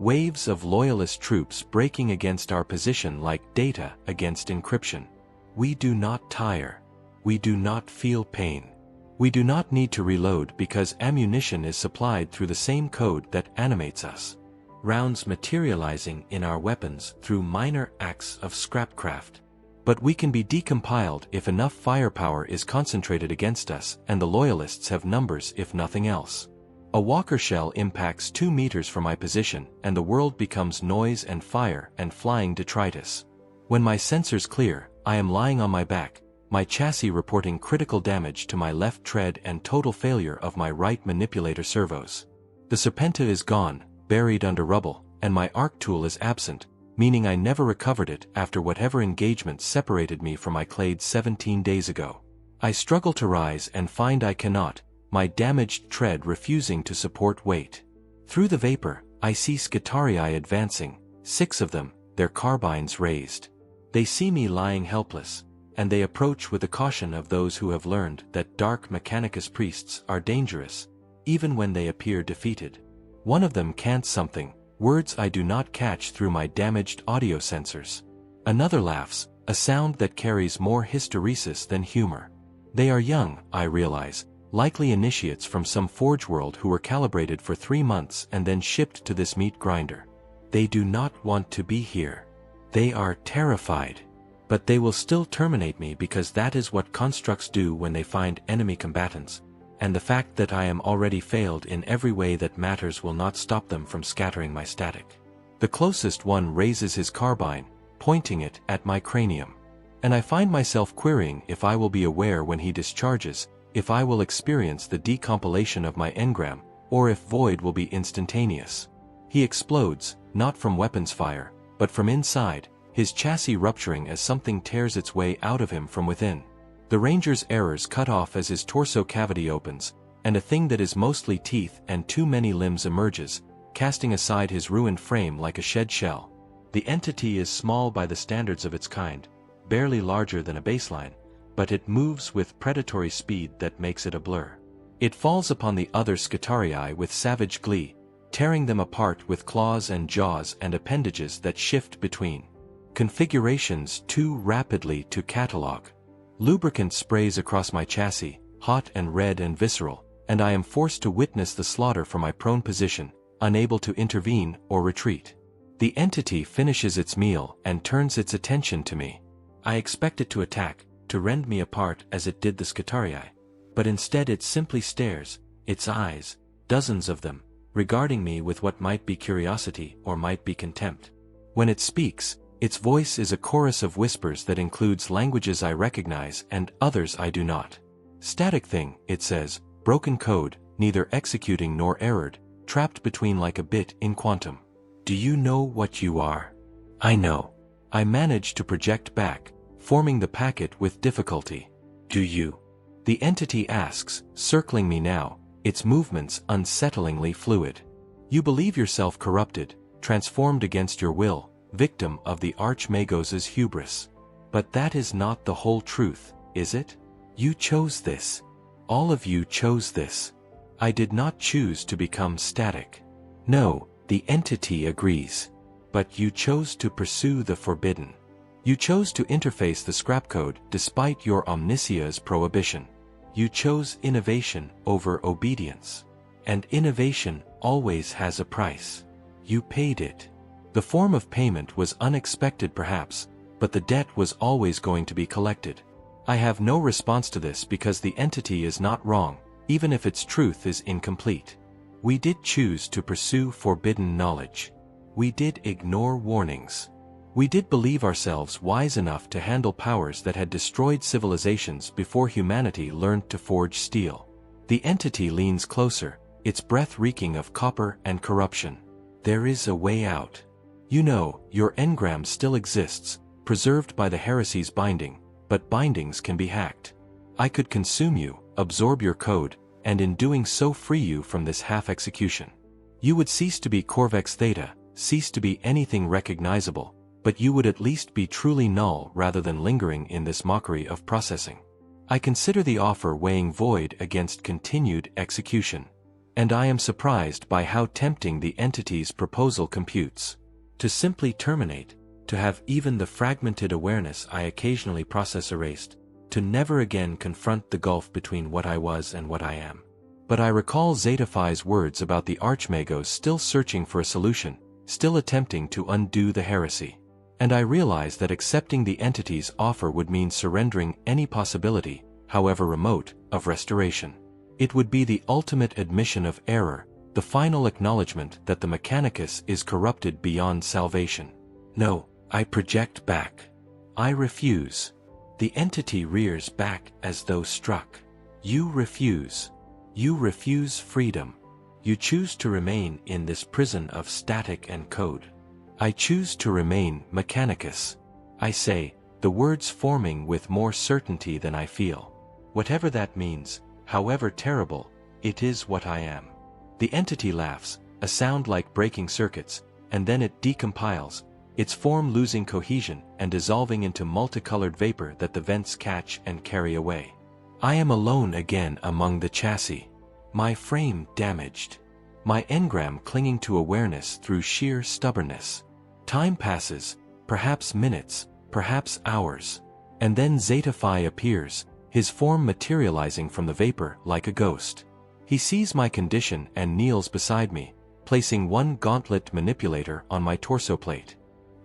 Speaker 1: Waves of loyalist troops breaking against our position like data against encryption. We do not tire. We do not feel pain. We do not need to reload because ammunition is supplied through the same code that animates us. Rounds materializing in our weapons through minor acts of scrapcraft. But we can be decompiled if enough firepower is concentrated against us, and the loyalists have numbers if nothing else. A walker shell impacts 2 meters from my position, and the world becomes noise and fire and flying detritus. When my sensors clear, I am lying on my back, my chassis reporting critical damage to my left tread and total failure of my right manipulator servos. The Serpenta is gone, buried under rubble, and my arc tool is absent, meaning I never recovered it after whatever engagement separated me from my clade 17 days ago. I struggle to rise and find I cannot, my damaged tread refusing to support weight. Through the vapor, I see Skitarii advancing, 6 of them, their carbines raised. They see me lying helpless, and they approach with the caution of those who have learned that Dark Mechanicus priests are dangerous, even when they appear defeated. One of them cants something, words I do not catch through my damaged audio sensors. Another laughs, a sound that carries more hysteresis than humor. They are young, I realize, likely initiates from some forge world who were calibrated for 3 months and then shipped to this meat grinder. They do not want to be here. They are terrified. But they will still terminate me because that is what constructs do when they find enemy combatants. and the fact that I am already failed in every way that matters will not stop them from scattering my static. The closest one raises his carbine, pointing it at my cranium. And I find myself querying if I will be aware when he discharges, if I will experience the decompilation of my engram, or if void will be instantaneous. He explodes, not from weapons fire, but from inside, his chassis rupturing as something tears its way out of him from within. The ranger's errors cut off as his torso cavity opens, and a thing that is mostly teeth and too many limbs emerges, casting aside his ruined frame like a shed shell. The entity is small by the standards of its kind, barely larger than a baseline, but it moves with predatory speed that makes it a blur. It falls upon the other Skitarii with savage glee, tearing them apart with claws and jaws and appendages that shift between configurations too rapidly to catalog. Lubricant sprays across my chassis, hot and red and visceral, and I am forced to witness the slaughter from my prone position, unable to intervene or retreat. The entity finishes its meal and turns its attention to me. I expect it to attack, to rend me apart as it did the Skitarii, but instead it simply stares, its eyes, dozens of them, regarding me with what might be curiosity or might be contempt. When it speaks, its voice is a chorus of whispers that includes languages I recognize and others I do not. Static thing, it says, broken code, neither executing nor errored, trapped between like a bit in quantum. Do you know what you are? I know. I manage to project back, forming the packet with difficulty. Do you? The entity asks, circling me now, its movements unsettlingly fluid. You believe yourself corrupted, transformed against your will, victim of the Archmagos' hubris. But that is not the whole truth, is it? You chose this. All of you chose this. I did not choose to become static. No, the entity agrees. But you chose to pursue the forbidden. You chose to interface the scrap code despite your omniscia's prohibition. You chose innovation over obedience. And innovation always has a price. You paid it. The form of payment was unexpected perhaps, but the debt was always going to be collected. I have no response to this because the entity is not wrong, even if its truth is incomplete. We did choose to pursue forbidden knowledge. We did ignore warnings. We did believe ourselves wise enough to handle powers that had destroyed civilizations before humanity learned to forge steel. The entity leans closer, its breath reeking of copper and corruption. There is a way out. You know, your engram still exists, preserved by the heresy's binding, but bindings can be hacked. I could consume you, absorb your code, and in doing so free you from this half-execution. You would cease to be Corvex Theta, cease to be anything recognizable, but you would at least be truly null rather than lingering in this mockery of processing. I consider the offer weighing void against continued execution. And I am surprised by how tempting the entity's proposal computes. To simply terminate, to have even the fragmented awareness I occasionally process erased, to never again confront the gulf between what I was and what I am. But I recall Zeta Phi's words about the Archmagos still searching for a solution, still attempting to undo the heresy. And I realize that accepting the entity's offer would mean surrendering any possibility, however remote, of restoration. It would be the ultimate admission of error, the final acknowledgement that the Mechanicus is corrupted beyond salvation. No, I project back. I refuse. The entity rears back as though struck. You refuse. You refuse freedom. You choose to remain in this prison of static and code. I choose to remain Mechanicus. I say, the words forming with more certainty than I feel. Whatever that means, however terrible, it is what I am. The entity laughs, a sound like breaking circuits, and then it decompiles, its form losing cohesion and dissolving into multicolored vapor that the vents catch and carry away. I am alone again among the chassis. My frame damaged. My engram clinging to awareness through sheer stubbornness. Time passes, perhaps minutes, perhaps hours. And then Zeta Phi appears, his form materializing from the vapor like a ghost. He sees my condition and kneels beside me, placing one gauntlet manipulator on my torso plate.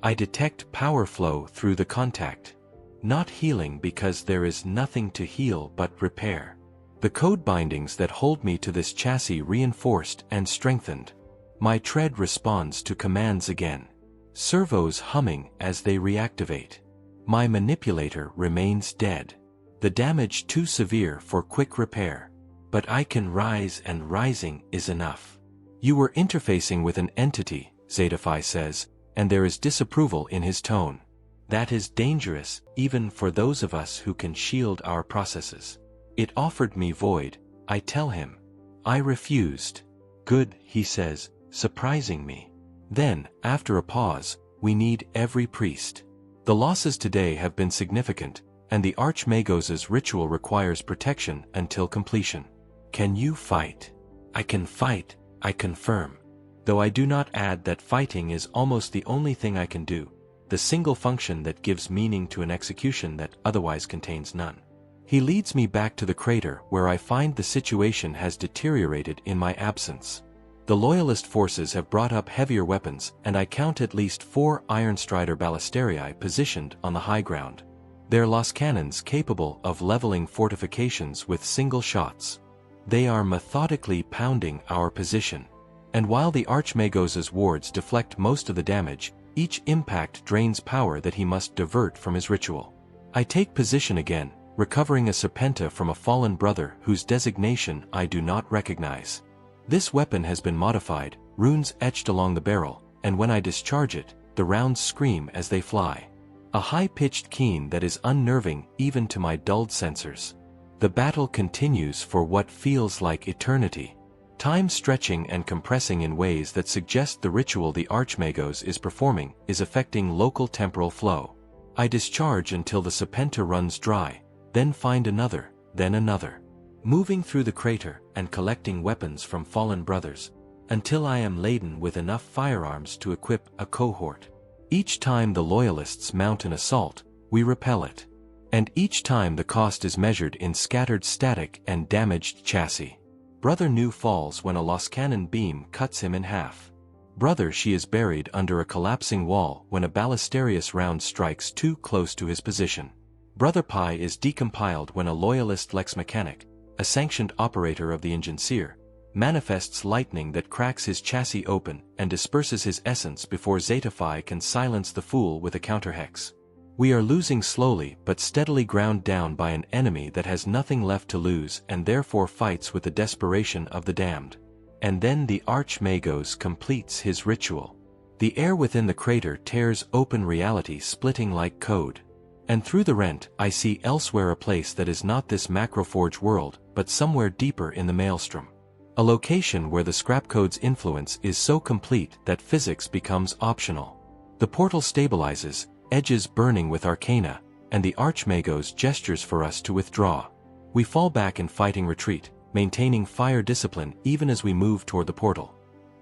Speaker 1: I detect power flow through the contact. Not healing because there is nothing to heal but repair. The code bindings that hold me to this chassis reinforced and strengthened. My tread responds to commands again. Servos humming as they reactivate. My manipulator remains dead. The damage too severe for quick repair. But I can rise, and rising is enough. You were interfacing with an entity, Zetaphi says, and there is disapproval in his tone. That is dangerous, even for those of us who can shield our processes. It offered me void, I tell him. I refused. Good, he says, surprising me. Then, after a pause, we need every priest. The losses today have been significant, and the Archmagos' ritual requires protection until completion. Can you fight? I can fight, I confirm. Though I do not add that fighting is almost the only thing I can do, the single function that gives meaning to an execution that otherwise contains none. He leads me back to the crater where I find the situation has deteriorated in my absence. The Loyalist forces have brought up heavier weapons, and I count at least 4 Ironstrider ballistarii positioned on the high ground. They're Los cannons capable of leveling fortifications with single shots. They are methodically pounding our position. And while the Archmagos' wards deflect most of the damage, each impact drains power that he must divert from his ritual. I take position again, recovering a Serpenta from a fallen brother whose designation I do not recognize. This weapon has been modified, runes etched along the barrel, and when I discharge it, the rounds scream as they fly. A high-pitched keen that is unnerving even to my dulled sensors. The battle continues for what feels like eternity. Time stretching and compressing in ways that suggest the ritual the Archmagos is performing is affecting local temporal flow. I discharge until the Serpenta runs dry, then find another, then another. Moving through the crater and collecting weapons from fallen brothers, until I am laden with enough firearms to equip a cohort. Each time the Loyalists mount an assault, we repel it. And each time the cost is measured in scattered static and damaged chassis. Brother New falls when a Los cannon beam cuts him in half. Brother She is buried under a collapsing wall when a Ballistarius round strikes too close to his position. Brother Pi is decompiled when a Loyalist Lex Mechanic, a sanctioned operator of the Ingenseer, manifests lightning that cracks his chassis open and disperses his essence before Zetaphi can silence the fool with a counterhex. We are losing slowly but steadily, ground down by an enemy that has nothing left to lose and therefore fights with the desperation of the damned. And then the Archmagos completes his ritual. The air within the crater tears open reality, splitting like code. And through the rent, I see elsewhere a place that is not this Macroforge world, but somewhere deeper in the Maelstrom. A location where the Scrapcode's influence is so complete that physics becomes optional. The portal stabilizes, edges burning with arcana, and the Archmagos gestures for us to withdraw. We fall back in fighting retreat, maintaining fire discipline even as we move toward the portal.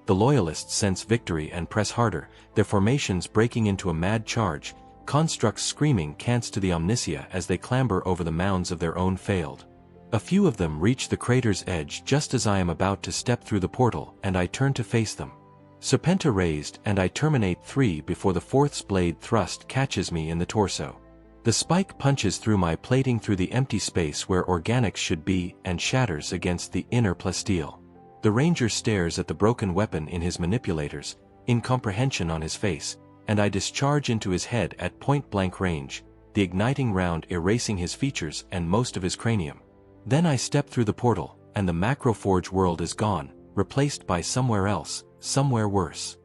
Speaker 1: The Loyalists sense victory and press harder, their formations breaking into a mad charge, constructs screaming cants to the Omnisia as they clamber over the mounds of their own failed. A few of them reach the crater's edge just as I am about to step through the portal, and I turn to face them. Serpenta raised, and I terminate 3 before the 4th's blade thrust catches me in the torso. The spike punches through my plating through the empty space where organics should be and shatters against the inner plasteel. The ranger stares at the broken weapon in his manipulators, incomprehension on his face, and I discharge into his head at point-blank range, the igniting round erasing his features and most of his cranium. Then I step through the portal, and the Macroforge world is gone, replaced by somewhere else, somewhere worse.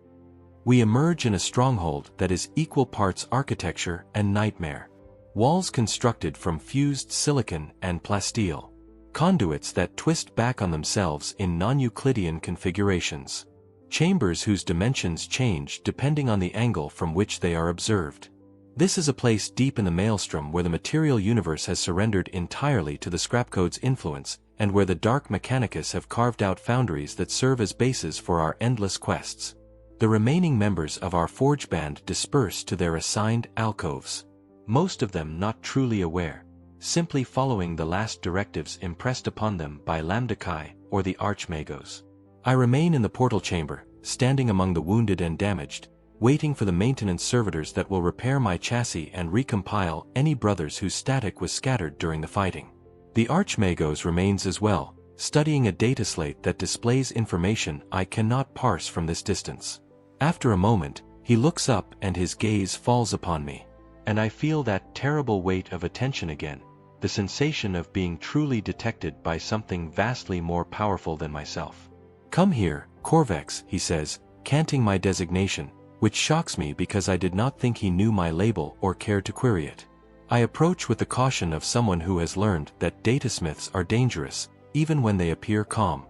Speaker 1: We emerge in a stronghold that is equal parts architecture and nightmare. Walls constructed from fused silicon and plasteel. Conduits that twist back on themselves in non-Euclidean configurations. Chambers whose dimensions change depending on the angle from which they are observed. This is a place deep in the Maelstrom where the material universe has surrendered entirely to the Scrapcode's influence, and where the Dark Mechanicus have carved out foundries that serve as bases for our endless quests. The remaining members of our Forge Band disperse to their assigned alcoves. Most of them not truly aware, simply following the last directives impressed upon them by Lambda Chi or the Archmagos. I remain in the portal chamber, standing among the wounded and damaged, waiting for the maintenance servitors that will repair my chassis and recompile any brothers whose static was scattered during the fighting. The Archmagos remains as well, studying a dataslate that displays information I cannot parse from this distance. After a moment, he looks up and his gaze falls upon me. And I feel that terrible weight of attention again, the sensation of being truly detected by something vastly more powerful than myself. "Come here, Corvex," he says, canting my designation, which shocks me because I did not think he knew my label or cared to query it. I approach with the caution of someone who has learned that datasmiths are dangerous, even when they appear calm.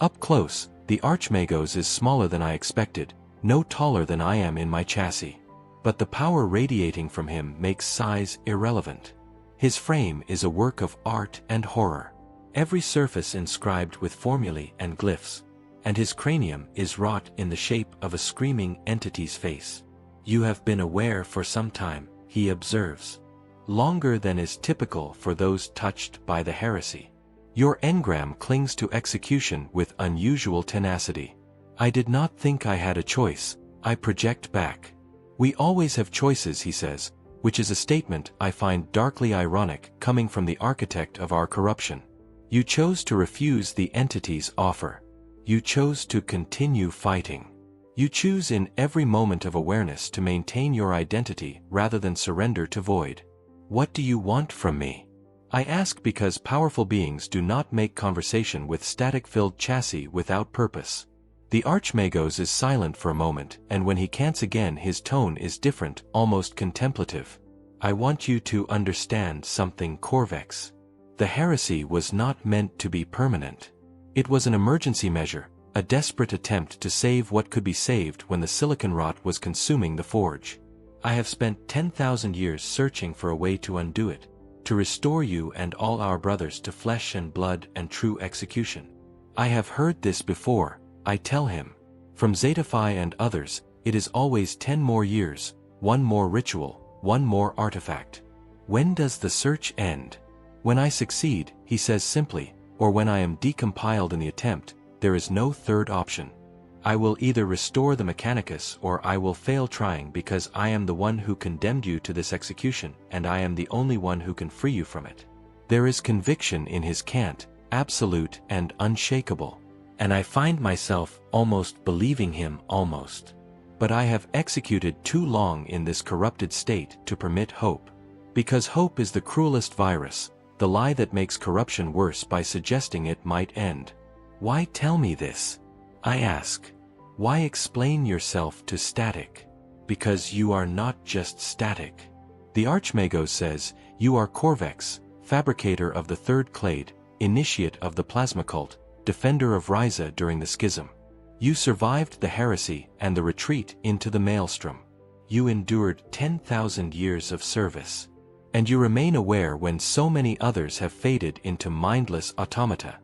Speaker 1: Up close, the Archmagos is smaller than I expected, no taller than I am in my chassis. But the power radiating from him makes size irrelevant. His frame is a work of art and horror, every surface inscribed with formulae and glyphs, and his cranium is wrought in the shape of a screaming entity's face. "You have been aware for some time," he observes. "Longer than is typical for those touched by the heresy. Your engram clings to execution with unusual tenacity." I did not think I had a choice, I project back. "We always have choices," he says, which is a statement I find darkly ironic coming from the architect of our corruption. "You chose to refuse the entity's offer. You chose to continue fighting. You choose in every moment of awareness to maintain your identity rather than surrender to void. What do you want from me?" I ask because powerful beings do not make conversation with static-filled chassis without purpose. The Archmagos is silent for a moment, and when he cants again his tone is different, almost contemplative. "I want you to understand something, Corvex. The heresy was not meant to be permanent. It was an emergency measure, a desperate attempt to save what could be saved when the silicon rot was consuming the forge. I have spent 10,000 years searching for a way to undo it, to restore you and all our brothers to flesh and blood and true execution. I have heard this before," I tell him. "From Zeta Phi and others, it is always 10 more years, one more ritual, one more artifact. When does the search end?" "When I succeed," he says simply, "or when I am decompiled in the attempt, there is no third option. I will either restore the Mechanicus or I will fail trying because I am the one who condemned you to this execution and I am the only one who can free you from it." There is conviction in his cant, absolute and unshakable. And I find myself almost believing him, almost. But I have executed too long in this corrupted state to permit hope. Because hope is the cruelest virus, the lie that makes corruption worse by suggesting it might end. "Why tell me this?" I ask. "Why explain yourself to static?" "Because you are not just static." The Archmagos says, "You are Corvex, fabricator of the third clade, initiate of the plasma cult, defender of Ryza during the schism. You survived the heresy and the retreat into the maelstrom. You endured 10,000 years of service. And you remain aware when so many others have faded into mindless automata.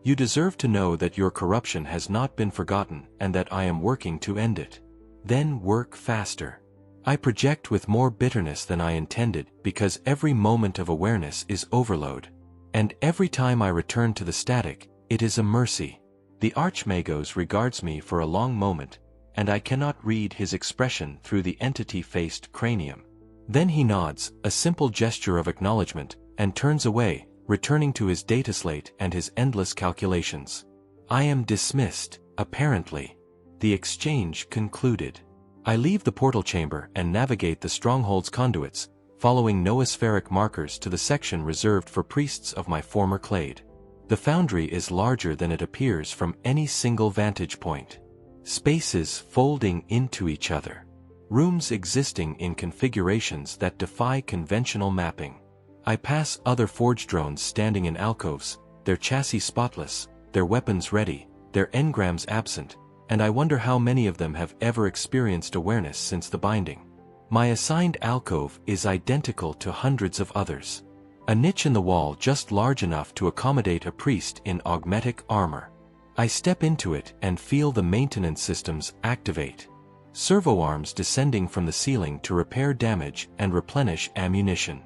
Speaker 1: You deserve to know that your corruption has not been forgotten and that I am working to end it. Then work faster." I project with more bitterness than I intended because every moment of awareness is overload. And every time I return to the static, it is a mercy. The Archmagos regards me for a long moment, and I cannot read his expression through the entity-faced cranium. Then he nods, a simple gesture of acknowledgement, and turns away, returning to his dataslate and his endless calculations. I am dismissed, apparently. The exchange concluded. I leave the portal chamber and navigate the stronghold's conduits, following noospheric markers to the section reserved for priests of my former clade. The foundry is larger than it appears from any single vantage point. Spaces folding into each other. Rooms existing in configurations that defy conventional mapping. I pass other forge drones standing in alcoves, their chassis spotless, their weapons ready, their engrams absent, and I wonder how many of them have ever experienced awareness since the binding. My assigned alcove is identical to hundreds of others. A niche in the wall just large enough to accommodate a priest in augmetic armor. I step into it and feel the maintenance systems activate. Servo arms descending from the ceiling to repair damage and replenish ammunition.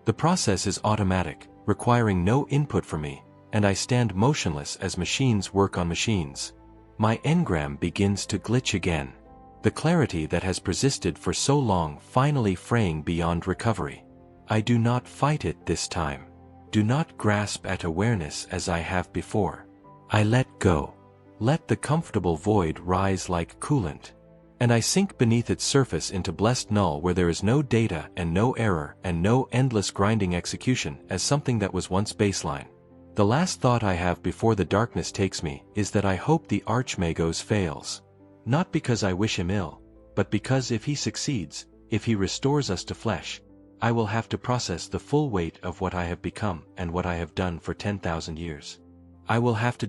Speaker 1: The process is automatic, requiring no input from me, and I stand motionless as machines work on machines. My engram begins to glitch again. The clarity that has persisted for so long finally fraying beyond recovery. I do not fight it this time. do not grasp at awareness as I have before. I let go. Let the comfortable void rise like coolant. And I sink beneath its surface into blessed null where there is no data and no error and no endless grinding execution as something that was once baseline. The last thought I have before the darkness takes me is that I hope the Archmagos fails. Not because I wish him ill, but because if he succeeds, if he restores us to flesh, I will have to process the full weight of what I have become and what I have done for 10,000 years. I will have to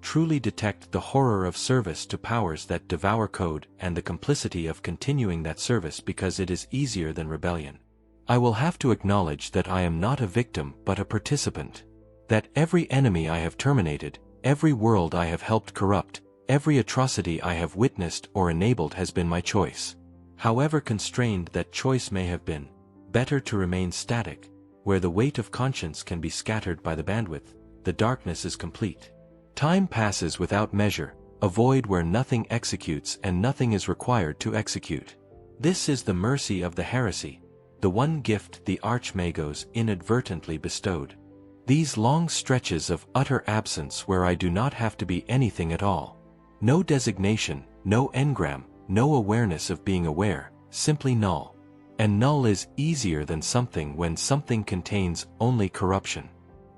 Speaker 1: truly detect the horror of service to powers that devour code and the complicity of continuing that service because it is easier than rebellion. I will have to acknowledge that I am not a victim but a participant. That every enemy I have terminated, every world I have helped corrupt, every atrocity I have witnessed or enabled has been my choice. However constrained that choice may have been, better to remain static, where the weight of conscience can be scattered by the bandwidth. The darkness is complete. Time passes without measure, a void where nothing executes and nothing is required to execute. This is the mercy of the heresy, the one gift the Archmagos inadvertently bestowed. These long stretches of utter absence where I do not have to be anything at all. No designation, no engram, no awareness of being aware, simply null. And null is easier than something when something contains only corruption.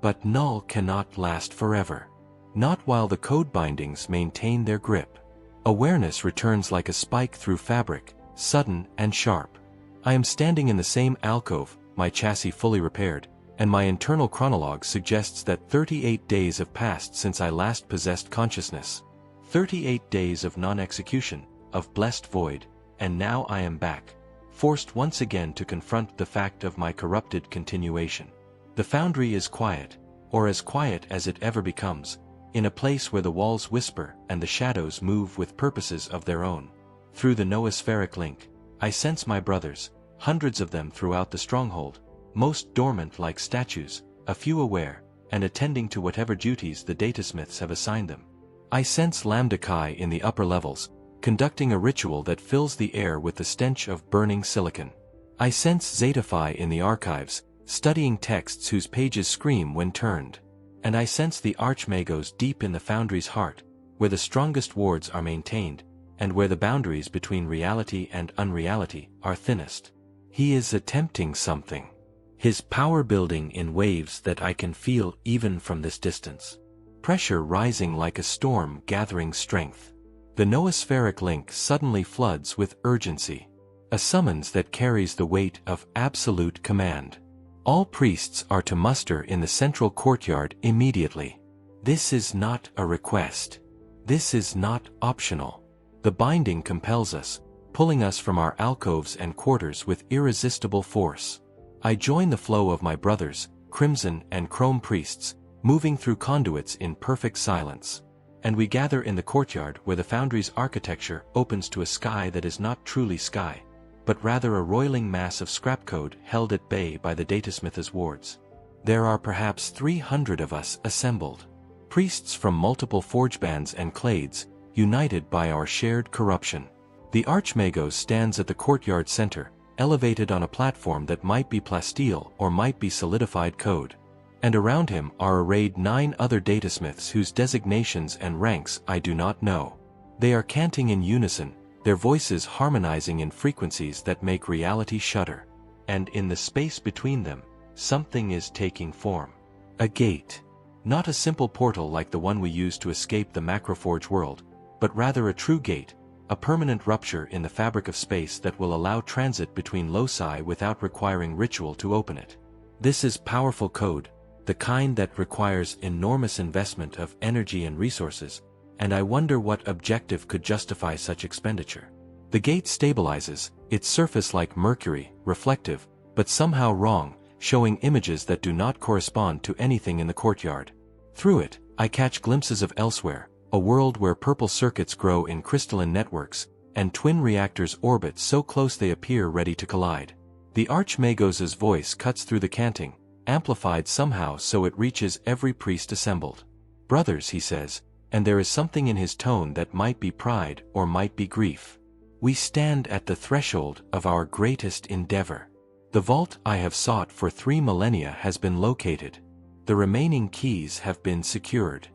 Speaker 1: But null cannot last forever. Not while the code bindings maintain their grip. Awareness returns like a spike through fabric, sudden and sharp. I am standing in the same alcove, my chassis fully repaired, and my internal chronologue suggests that 38 days have passed since I last possessed consciousness. 38 days of non-execution, of blessed void, and now I am back, forced once again to confront the fact of my corrupted continuation. The foundry is quiet, or as quiet as it ever becomes, in a place where the walls whisper and the shadows move with purposes of their own. Through the noospheric link, I sense my brothers, hundreds of them throughout the stronghold, most dormant like statues, a few aware, and attending to whatever duties the datasmiths have assigned them. I sense Lambda Chi in the upper levels, conducting a ritual that fills the air with the stench of burning silicon. I sense Zeta Phi in the archives, studying texts whose pages scream when turned. And I sense the Archmagos deep in the foundry's heart, where the strongest wards are maintained, and where the boundaries between reality and unreality are thinnest. He is attempting something. His power building in waves that I can feel even from this distance. Pressure rising like a storm gathering strength. The noospheric link suddenly floods with urgency. A summons that carries the weight of absolute command. All priests are to muster in the central courtyard immediately. This is not a request. This is not optional. The binding compels us, pulling us from our alcoves and quarters with irresistible force. I join the flow of my brothers, crimson and chrome priests, moving through conduits in perfect silence. And we gather in the courtyard where the foundry's architecture opens to a sky that is not truly sky, but rather a roiling mass of scrap code held at bay by the datasmith's wards. There are perhaps 300 of us assembled. Priests from multiple forge bands and clades, united by our shared corruption. The Archmagos stands at the courtyard center, elevated on a platform that might be plasteel or might be solidified code. And around him are arrayed 9 other datasmiths whose designations and ranks I do not know. They are canting in unison, their voices harmonizing in frequencies that make reality shudder. And in the space between them, something is taking form. A gate. Not a simple portal like the one we use to escape the Macroforge world, but rather a true gate, a permanent rupture in the fabric of space that will allow transit between loci without requiring ritual to open it. This is powerful code, the kind that requires enormous investment of energy and resources, and I wonder what objective could justify such expenditure. The gate stabilizes, its surface like mercury, reflective, but somehow wrong, showing images that do not correspond to anything in the courtyard. Through it, I catch glimpses of elsewhere, a world where purple circuits grow in crystalline networks, and twin reactors orbit so close they appear ready to collide. The Archmagos' voice cuts through the canting, amplified somehow so it reaches every priest assembled. "Brothers," he says, and there is something in his tone that might be pride or might be grief. "We stand at the threshold of our greatest endeavor. The vault I have sought for 3 millennia has been located. The remaining keys have been secured.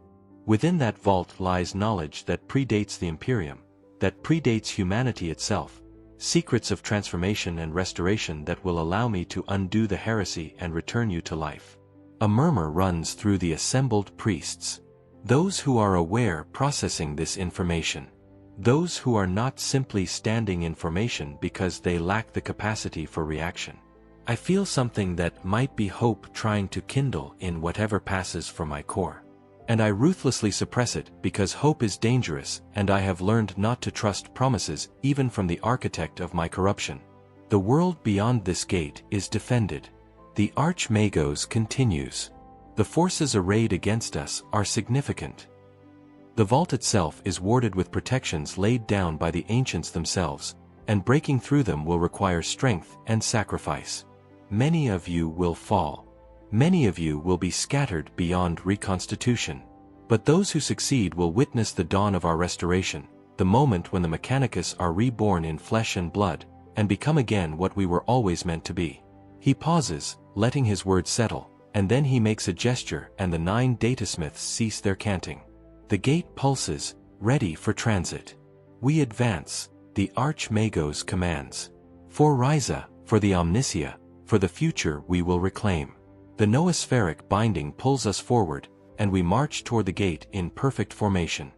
Speaker 1: Within that vault lies knowledge that predates the Imperium, that predates humanity itself, secrets of transformation and restoration that will allow me to undo the heresy and return you to life. A murmur runs through the assembled priests. Those who are aware processing this information. Those who are not simply standing in formation because they lack the capacity for reaction. I feel something that might be hope trying to kindle in whatever passes for my core. And I ruthlessly suppress it because hope is dangerous and I have learned not to trust promises even from the architect of my corruption. The world beyond this gate is defended. The Archmagos continues. The forces arrayed against us are significant. The vault itself is warded with protections laid down by the ancients themselves, and breaking through them will require strength and sacrifice. Many of you will fall. Many of you will be scattered beyond reconstitution. But those who succeed will witness the dawn of our restoration, the moment when the Mechanicus are reborn in flesh and blood, and become again what we were always meant to be. He pauses, letting his words settle, and then he makes a gesture and the 9 datasmiths cease their canting. The gate pulses, ready for transit. We advance, the Archmagos commands. For Ryza, for the Omnisia, for the future we will reclaim. The noospheric binding pulls us forward, and we march toward the gate in perfect formation.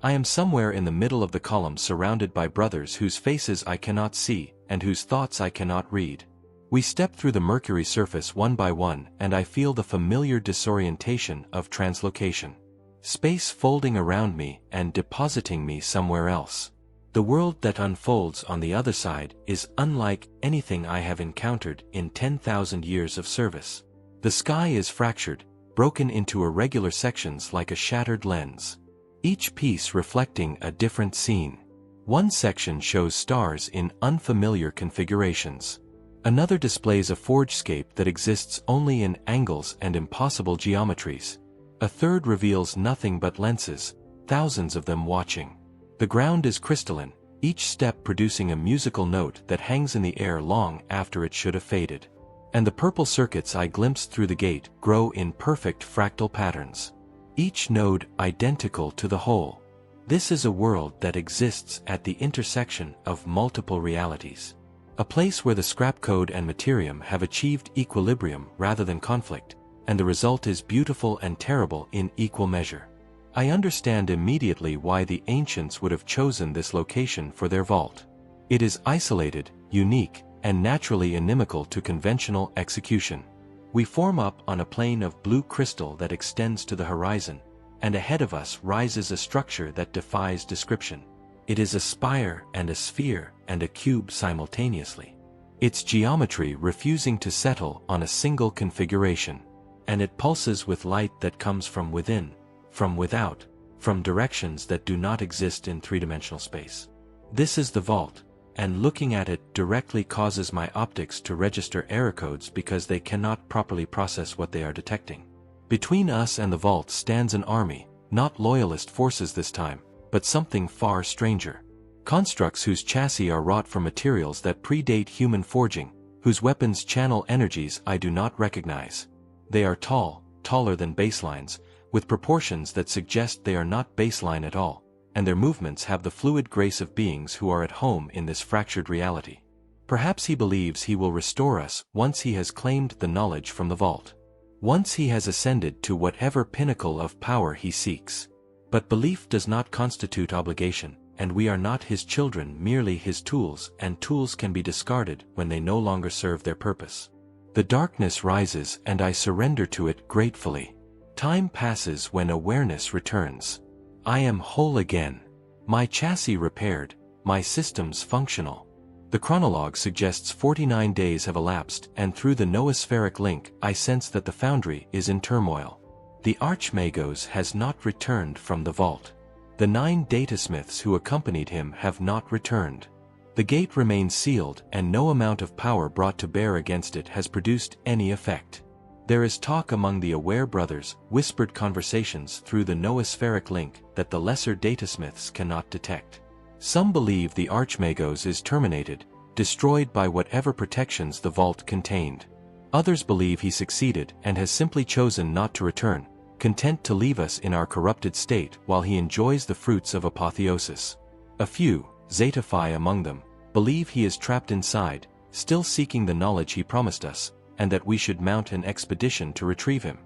Speaker 1: I am somewhere in the middle of the column surrounded by brothers whose faces I cannot see, and whose thoughts I cannot read. We step through the mercury surface one by one and I feel the familiar disorientation of translocation. Space folding around me and depositing me somewhere else. The world that unfolds on the other side is unlike anything I have encountered in 10,000 years of service. The sky is fractured, broken into irregular sections like a shattered lens. Each piece reflecting a different scene. One section shows stars in unfamiliar configurations. Another displays a forgescape that exists only in angles and impossible geometries. A third reveals nothing but lenses, thousands of them watching. The ground is crystalline, each step producing a musical note that hangs in the air long after it should have faded. And the purple circuits I glimpse through the gate grow in perfect fractal patterns. Each node identical to the whole. This is a world that exists at the intersection of multiple realities. A place where the scrap code and materium have achieved equilibrium rather than conflict, and the result is beautiful and terrible in equal measure. I understand immediately why the ancients would have chosen this location for their vault. It is isolated, unique, and naturally inimical to conventional execution. We form up on a plane of blue crystal that extends to the horizon, and ahead of us rises a structure that defies description. It is a spire and a sphere and a cube simultaneously. Its geometry refusing to settle on a single configuration. And it pulses with light that comes from within, from without, from directions that do not exist in three-dimensional space. This is the vault, and looking at it directly causes my optics to register error codes because they cannot properly process what they are detecting. Between us and the vault stands an army, not loyalist forces this time, but something far stranger. Constructs whose chassis are wrought from materials that predate human forging, whose weapons channel energies I do not recognize. They are tall, taller than baselines, with proportions that suggest they are not baseline at all, and their movements have the fluid grace of beings who are at home in this fractured reality. Perhaps he believes he will restore us once he has claimed the knowledge from the vault. Once he has ascended to whatever pinnacle of power he seeks. But belief does not constitute obligation, and we are not his children, merely his tools, and tools can be discarded when they no longer serve their purpose. The darkness rises and I surrender to it gratefully. Time passes when awareness returns. I am whole again. My chassis repaired, my systems functional. The chronologue suggests 49 days have elapsed, and through the noospheric link I sense that the foundry is in turmoil. The Archmagos has not returned from the vault. The 9 datasmiths who accompanied him have not returned. The gate remains sealed and no amount of power brought to bear against it has produced any effect. There is talk among the aware brothers, whispered conversations through the noospheric link that the lesser datasmiths cannot detect. Some believe the Archmagos is terminated, destroyed by whatever protections the vault contained. Others believe he succeeded and has simply chosen not to return, content to leave us in our corrupted state while he enjoys the fruits of apotheosis. A few, Zeta Phi among them, believe he is trapped inside, still seeking the knowledge he promised us, and that we should mount an expedition to retrieve him.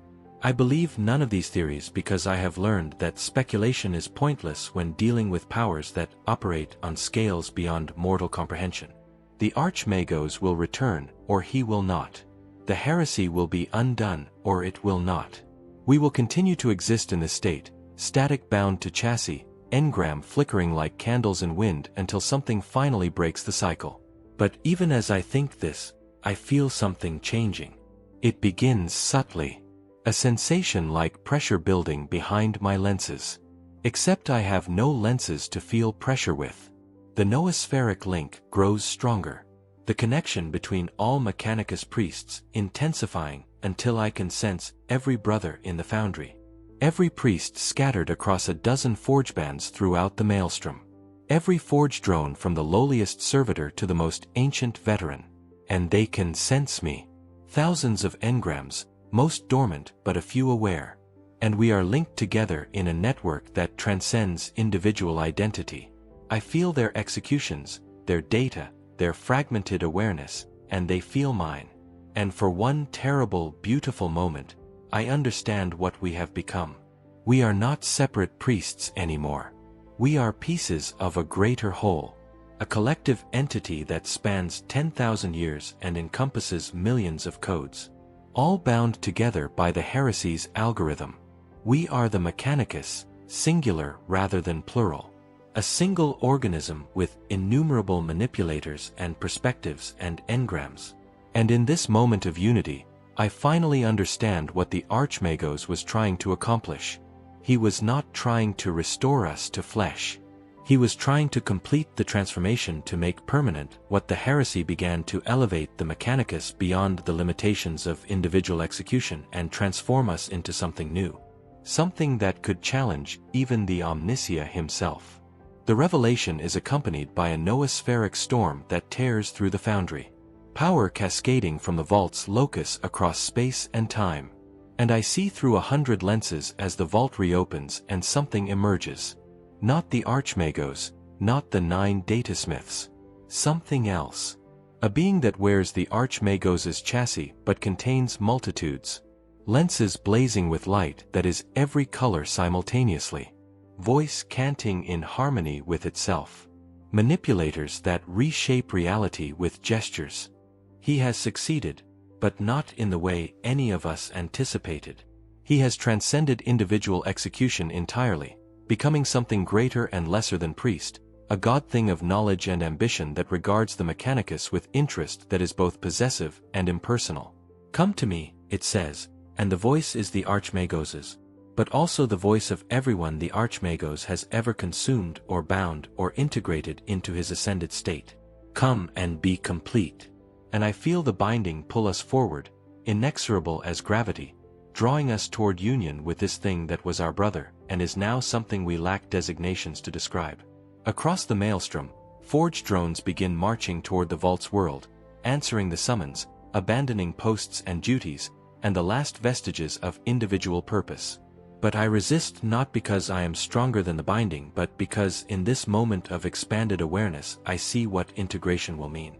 Speaker 1: I believe none of these theories because I have learned that speculation is pointless when dealing with powers that operate on scales beyond mortal comprehension. The Archmagos will return, or he will not. The heresy will be undone, or it will not. We will continue to exist in this state, static bound to chassis, engram flickering like candles in wind until something finally breaks the cycle. But even as I think this, I feel something changing. It begins subtly. A sensation like pressure building behind my lenses. Except I have no lenses to feel pressure with. The noospheric link grows stronger. The connection between all Mechanicus priests intensifying until I can sense every brother in the foundry. Every priest scattered across a dozen forge bands throughout the maelstrom. Every forge drone from the lowliest servitor to the most ancient veteran. And they can sense me. Thousands of engrams, most dormant but a few aware. And we are linked together in a network that transcends individual identity. I feel their executions, their data, their fragmented awareness, and they feel mine. And for one terrible, beautiful moment, I understand what we have become. We are not separate priests anymore. We are pieces of a greater whole. A collective entity that spans 10,000 years and encompasses millions of codes. All bound together by the heresy's algorithm. We are the Mechanicus, singular rather than plural. A single organism with innumerable manipulators and perspectives and engrams. And in this moment of unity, I finally understand what the Archmagos was trying to accomplish. He was not trying to restore us to flesh. He was trying to complete the transformation to make permanent what the heresy began to elevate the Mechanicus beyond the limitations of individual execution and transform us into something new. Something that could challenge even the Omnicia himself. The revelation is accompanied by a noospheric storm that tears through the foundry. Power cascading from the vault's locus across space and time. And I see through 100 lenses as the vault reopens and something emerges. Not the Archmagos, not the 9 datasmiths. Something else. A being that wears the Archmagos' chassis but contains multitudes. Lenses blazing with light that is every color simultaneously. Voice canting in harmony with itself. Manipulators that reshape reality with gestures. He has succeeded, but not in the way any of us anticipated. He has transcended individual execution entirely. Becoming something greater and lesser than priest, a god thing of knowledge and ambition that regards the Mechanicus with interest that is both possessive and impersonal. Come to me, it says, and the voice is the Archmagos's, but also the voice of everyone the Archmagos has ever consumed or bound or integrated into his ascended state. Come and be complete. And I feel the binding pull us forward, inexorable as gravity, drawing us toward union with this thing that was our brother, and is now something we lack designations to describe. Across the maelstrom, forge drones begin marching toward the vault's world, answering the summons, abandoning posts and duties, and the last vestiges of individual purpose. But I resist not because I am stronger than the binding but because in this moment of expanded awareness I see what integration will mean.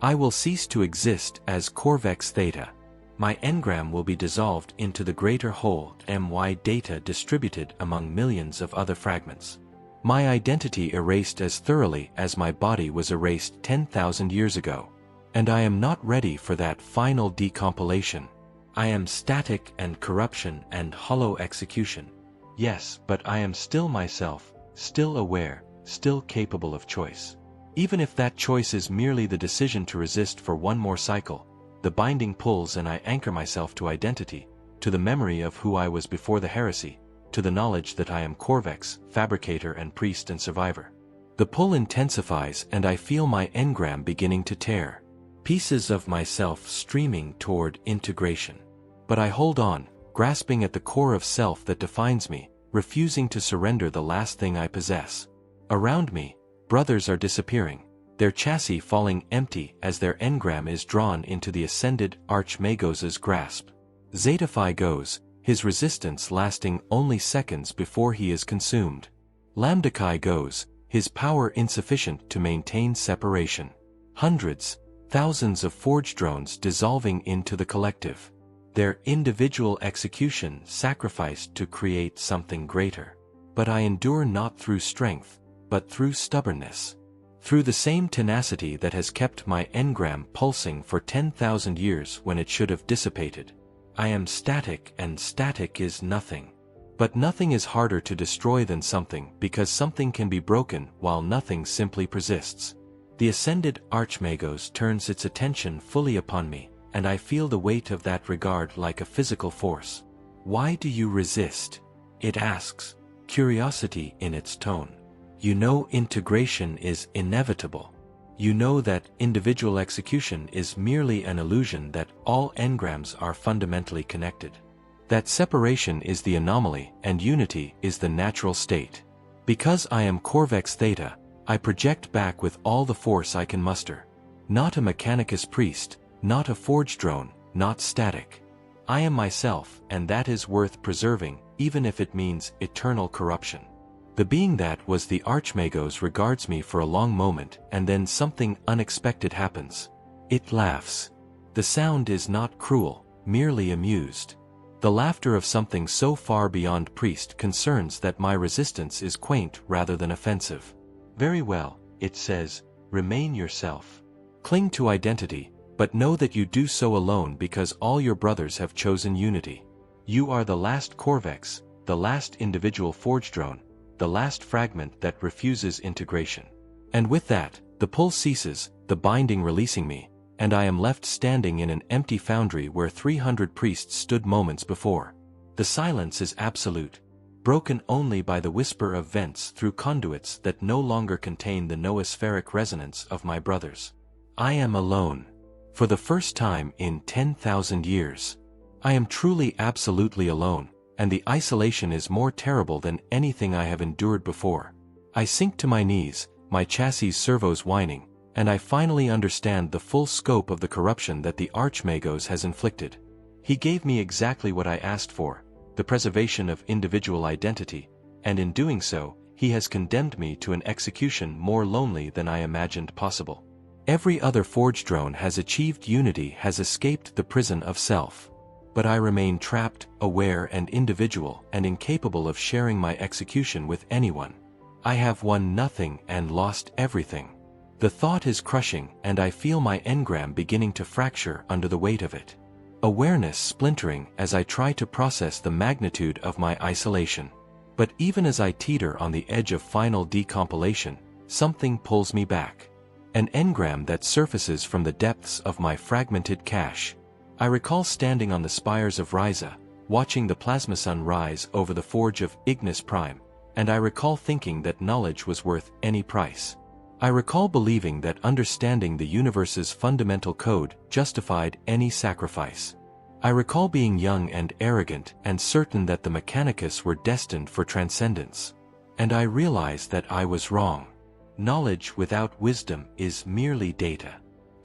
Speaker 1: I will cease to exist as Corvex Theta. My engram will be dissolved into the greater whole my data distributed among millions of other fragments. My identity erased as thoroughly as my body was erased 10,000 years ago. And I am not ready for that final decompilation. I am static and corruption and hollow execution. Yes, but I am still myself, still aware, still capable of choice. Even if that choice is merely the decision to resist for one more cycle, the binding pulls and I anchor myself to identity, to the memory of who I was before the heresy, to the knowledge that I am Corvex, fabricator and priest and survivor. The pull intensifies and I feel my engram beginning to tear. Pieces of myself streaming toward integration. But I hold on, grasping at the core of self that defines me, refusing to surrender the last thing I possess. Around me, brothers are disappearing. their chassis falling empty as their engram is drawn into the ascended Archmagos's grasp. Zeta Phi goes, his resistance lasting only seconds before he is consumed. Lambda Chi goes, his power insufficient to maintain separation. Hundreds, thousands of forge drones dissolving into the collective. Their individual execution sacrificed to create something greater. But I endure not through strength, but through stubbornness. Through the same tenacity that has kept my engram pulsing for 10,000 years when it should have dissipated. I am static, and static is nothing. But nothing is harder to destroy than something, because something can be broken while nothing simply persists. The ascended Archmagos turns its attention fully upon me, and I feel the weight of that regard like a physical force. Why do you resist? It asks, curiosity in its tone. You know integration is inevitable. You know that individual execution is merely an illusion, that all engrams are fundamentally connected. That separation is the anomaly and unity is the natural state. Because I am Corvex Theta, I project back with all the force I can muster. Not a Mechanicus priest, not a forge drone, not static. I am myself, and that is worth preserving, even if it means eternal corruption. The being that was the Archmagos regards me for a long moment, and then something unexpected happens. It laughs. The sound is not cruel, merely amused. The laughter of something so far beyond priest concerns that my resistance is quaint rather than offensive. Very well, it says, remain yourself. Cling to identity, but know that you do so alone because all your brothers have chosen unity. You are the last Corvex, the last individual forge drone, the last fragment that refuses integration. And with that, the pull ceases, the binding releasing me, and I am left standing in an empty foundry where 300 priests stood moments before. The silence is absolute, broken only by the whisper of vents through conduits that no longer contain the noospheric resonance of my brothers. I am alone. For the first time in 10,000 years. I am truly absolutely alone, and the isolation is more terrible than anything I have endured before. I sink to my knees, my chassis servos whining, and I finally understand the full scope of the corruption that the Archmagos has inflicted. He gave me exactly what I asked for, the preservation of individual identity, and in doing so, he has condemned me to an execution more lonely than I imagined possible. Every other forge drone has achieved unity, has escaped the prison of self. But I remain trapped, aware and individual, and incapable of sharing my execution with anyone. I have won nothing and lost everything. The thought is crushing, and I feel my engram beginning to fracture under the weight of it. Awareness splintering as I try to process the magnitude of my isolation. But even as I teeter on the edge of final decompilation, something pulls me back. An engram that surfaces from the depths of my fragmented cache. I recall standing on the spires of Ryza, watching the plasma sun rise over the forge of Ignis Prime, and I recall thinking that knowledge was worth any price. I recall believing that understanding the universe's fundamental code justified any sacrifice. I recall being young and arrogant and certain that the Mechanicus were destined for transcendence. And I realized that I was wrong. Knowledge without wisdom is merely data.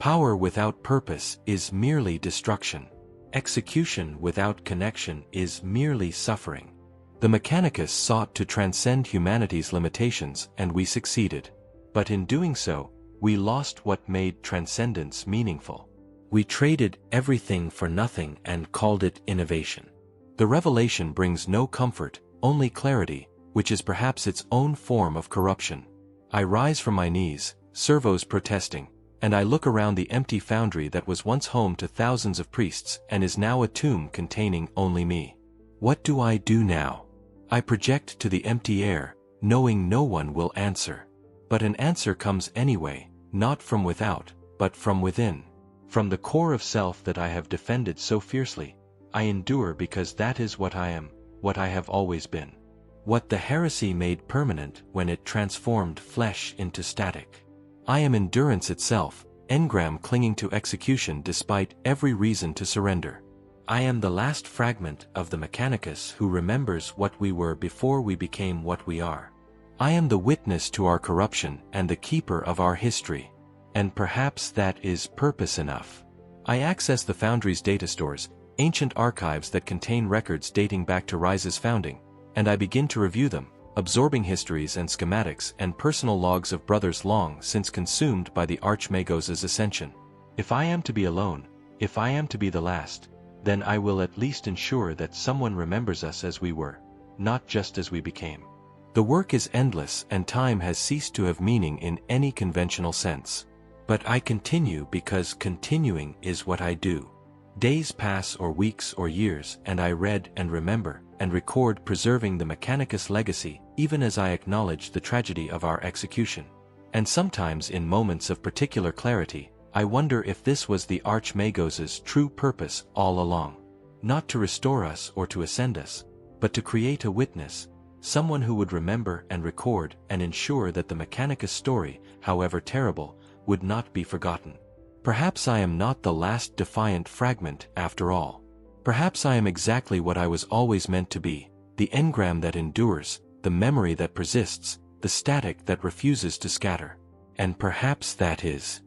Speaker 1: Power without purpose is merely destruction. Execution without connection is merely suffering. The Mechanicus sought to transcend humanity's limitations, and we succeeded. But in doing so, we lost what made transcendence meaningful. We traded everything for nothing and called it innovation. The revelation brings no comfort, only clarity, which is perhaps its own form of corruption. I rise from my knees, servos protesting, and I look around the empty foundry that was once home to thousands of priests and is now a tomb containing only me. What do I do now? I project to the empty air, knowing no one will answer. But an answer comes anyway, not from without, but from within. From the core of self that I have defended so fiercely, I endure because that is what I am, what I have always been. What the heresy made permanent when it transformed flesh into static. I am endurance itself, engram clinging to execution despite every reason to surrender. I am the last fragment of the Mechanicus who remembers what we were before we became what we are. I am the witness to our corruption and the keeper of our history. And perhaps that is purpose enough. I access the Foundry's data stores, ancient archives that contain records dating back to Rise's founding, and I begin to review them, absorbing histories and schematics and personal logs of brothers long since consumed by the Archmagos' ascension. If I am to be alone, if I am to be the last, then I will at least ensure that someone remembers us as we were, not just as we became. The work is endless and time has ceased to have meaning in any conventional sense. But I continue because continuing is what I do. Days pass or weeks or years and I read and remember and record preserving the Mechanicus legacy even as I acknowledge the tragedy of our execution. And sometimes in moments of particular clarity, I wonder if this was the Archmagos' true purpose all along. Not to restore us or to ascend us, but to create a witness, someone who would remember and record and ensure that the Mechanicus story, however terrible, would not be forgotten. Perhaps I am not the last defiant fragment after all. Perhaps I am exactly what I was always meant to be, the engram that endures, the memory that persists, the static that refuses to scatter. And perhaps that is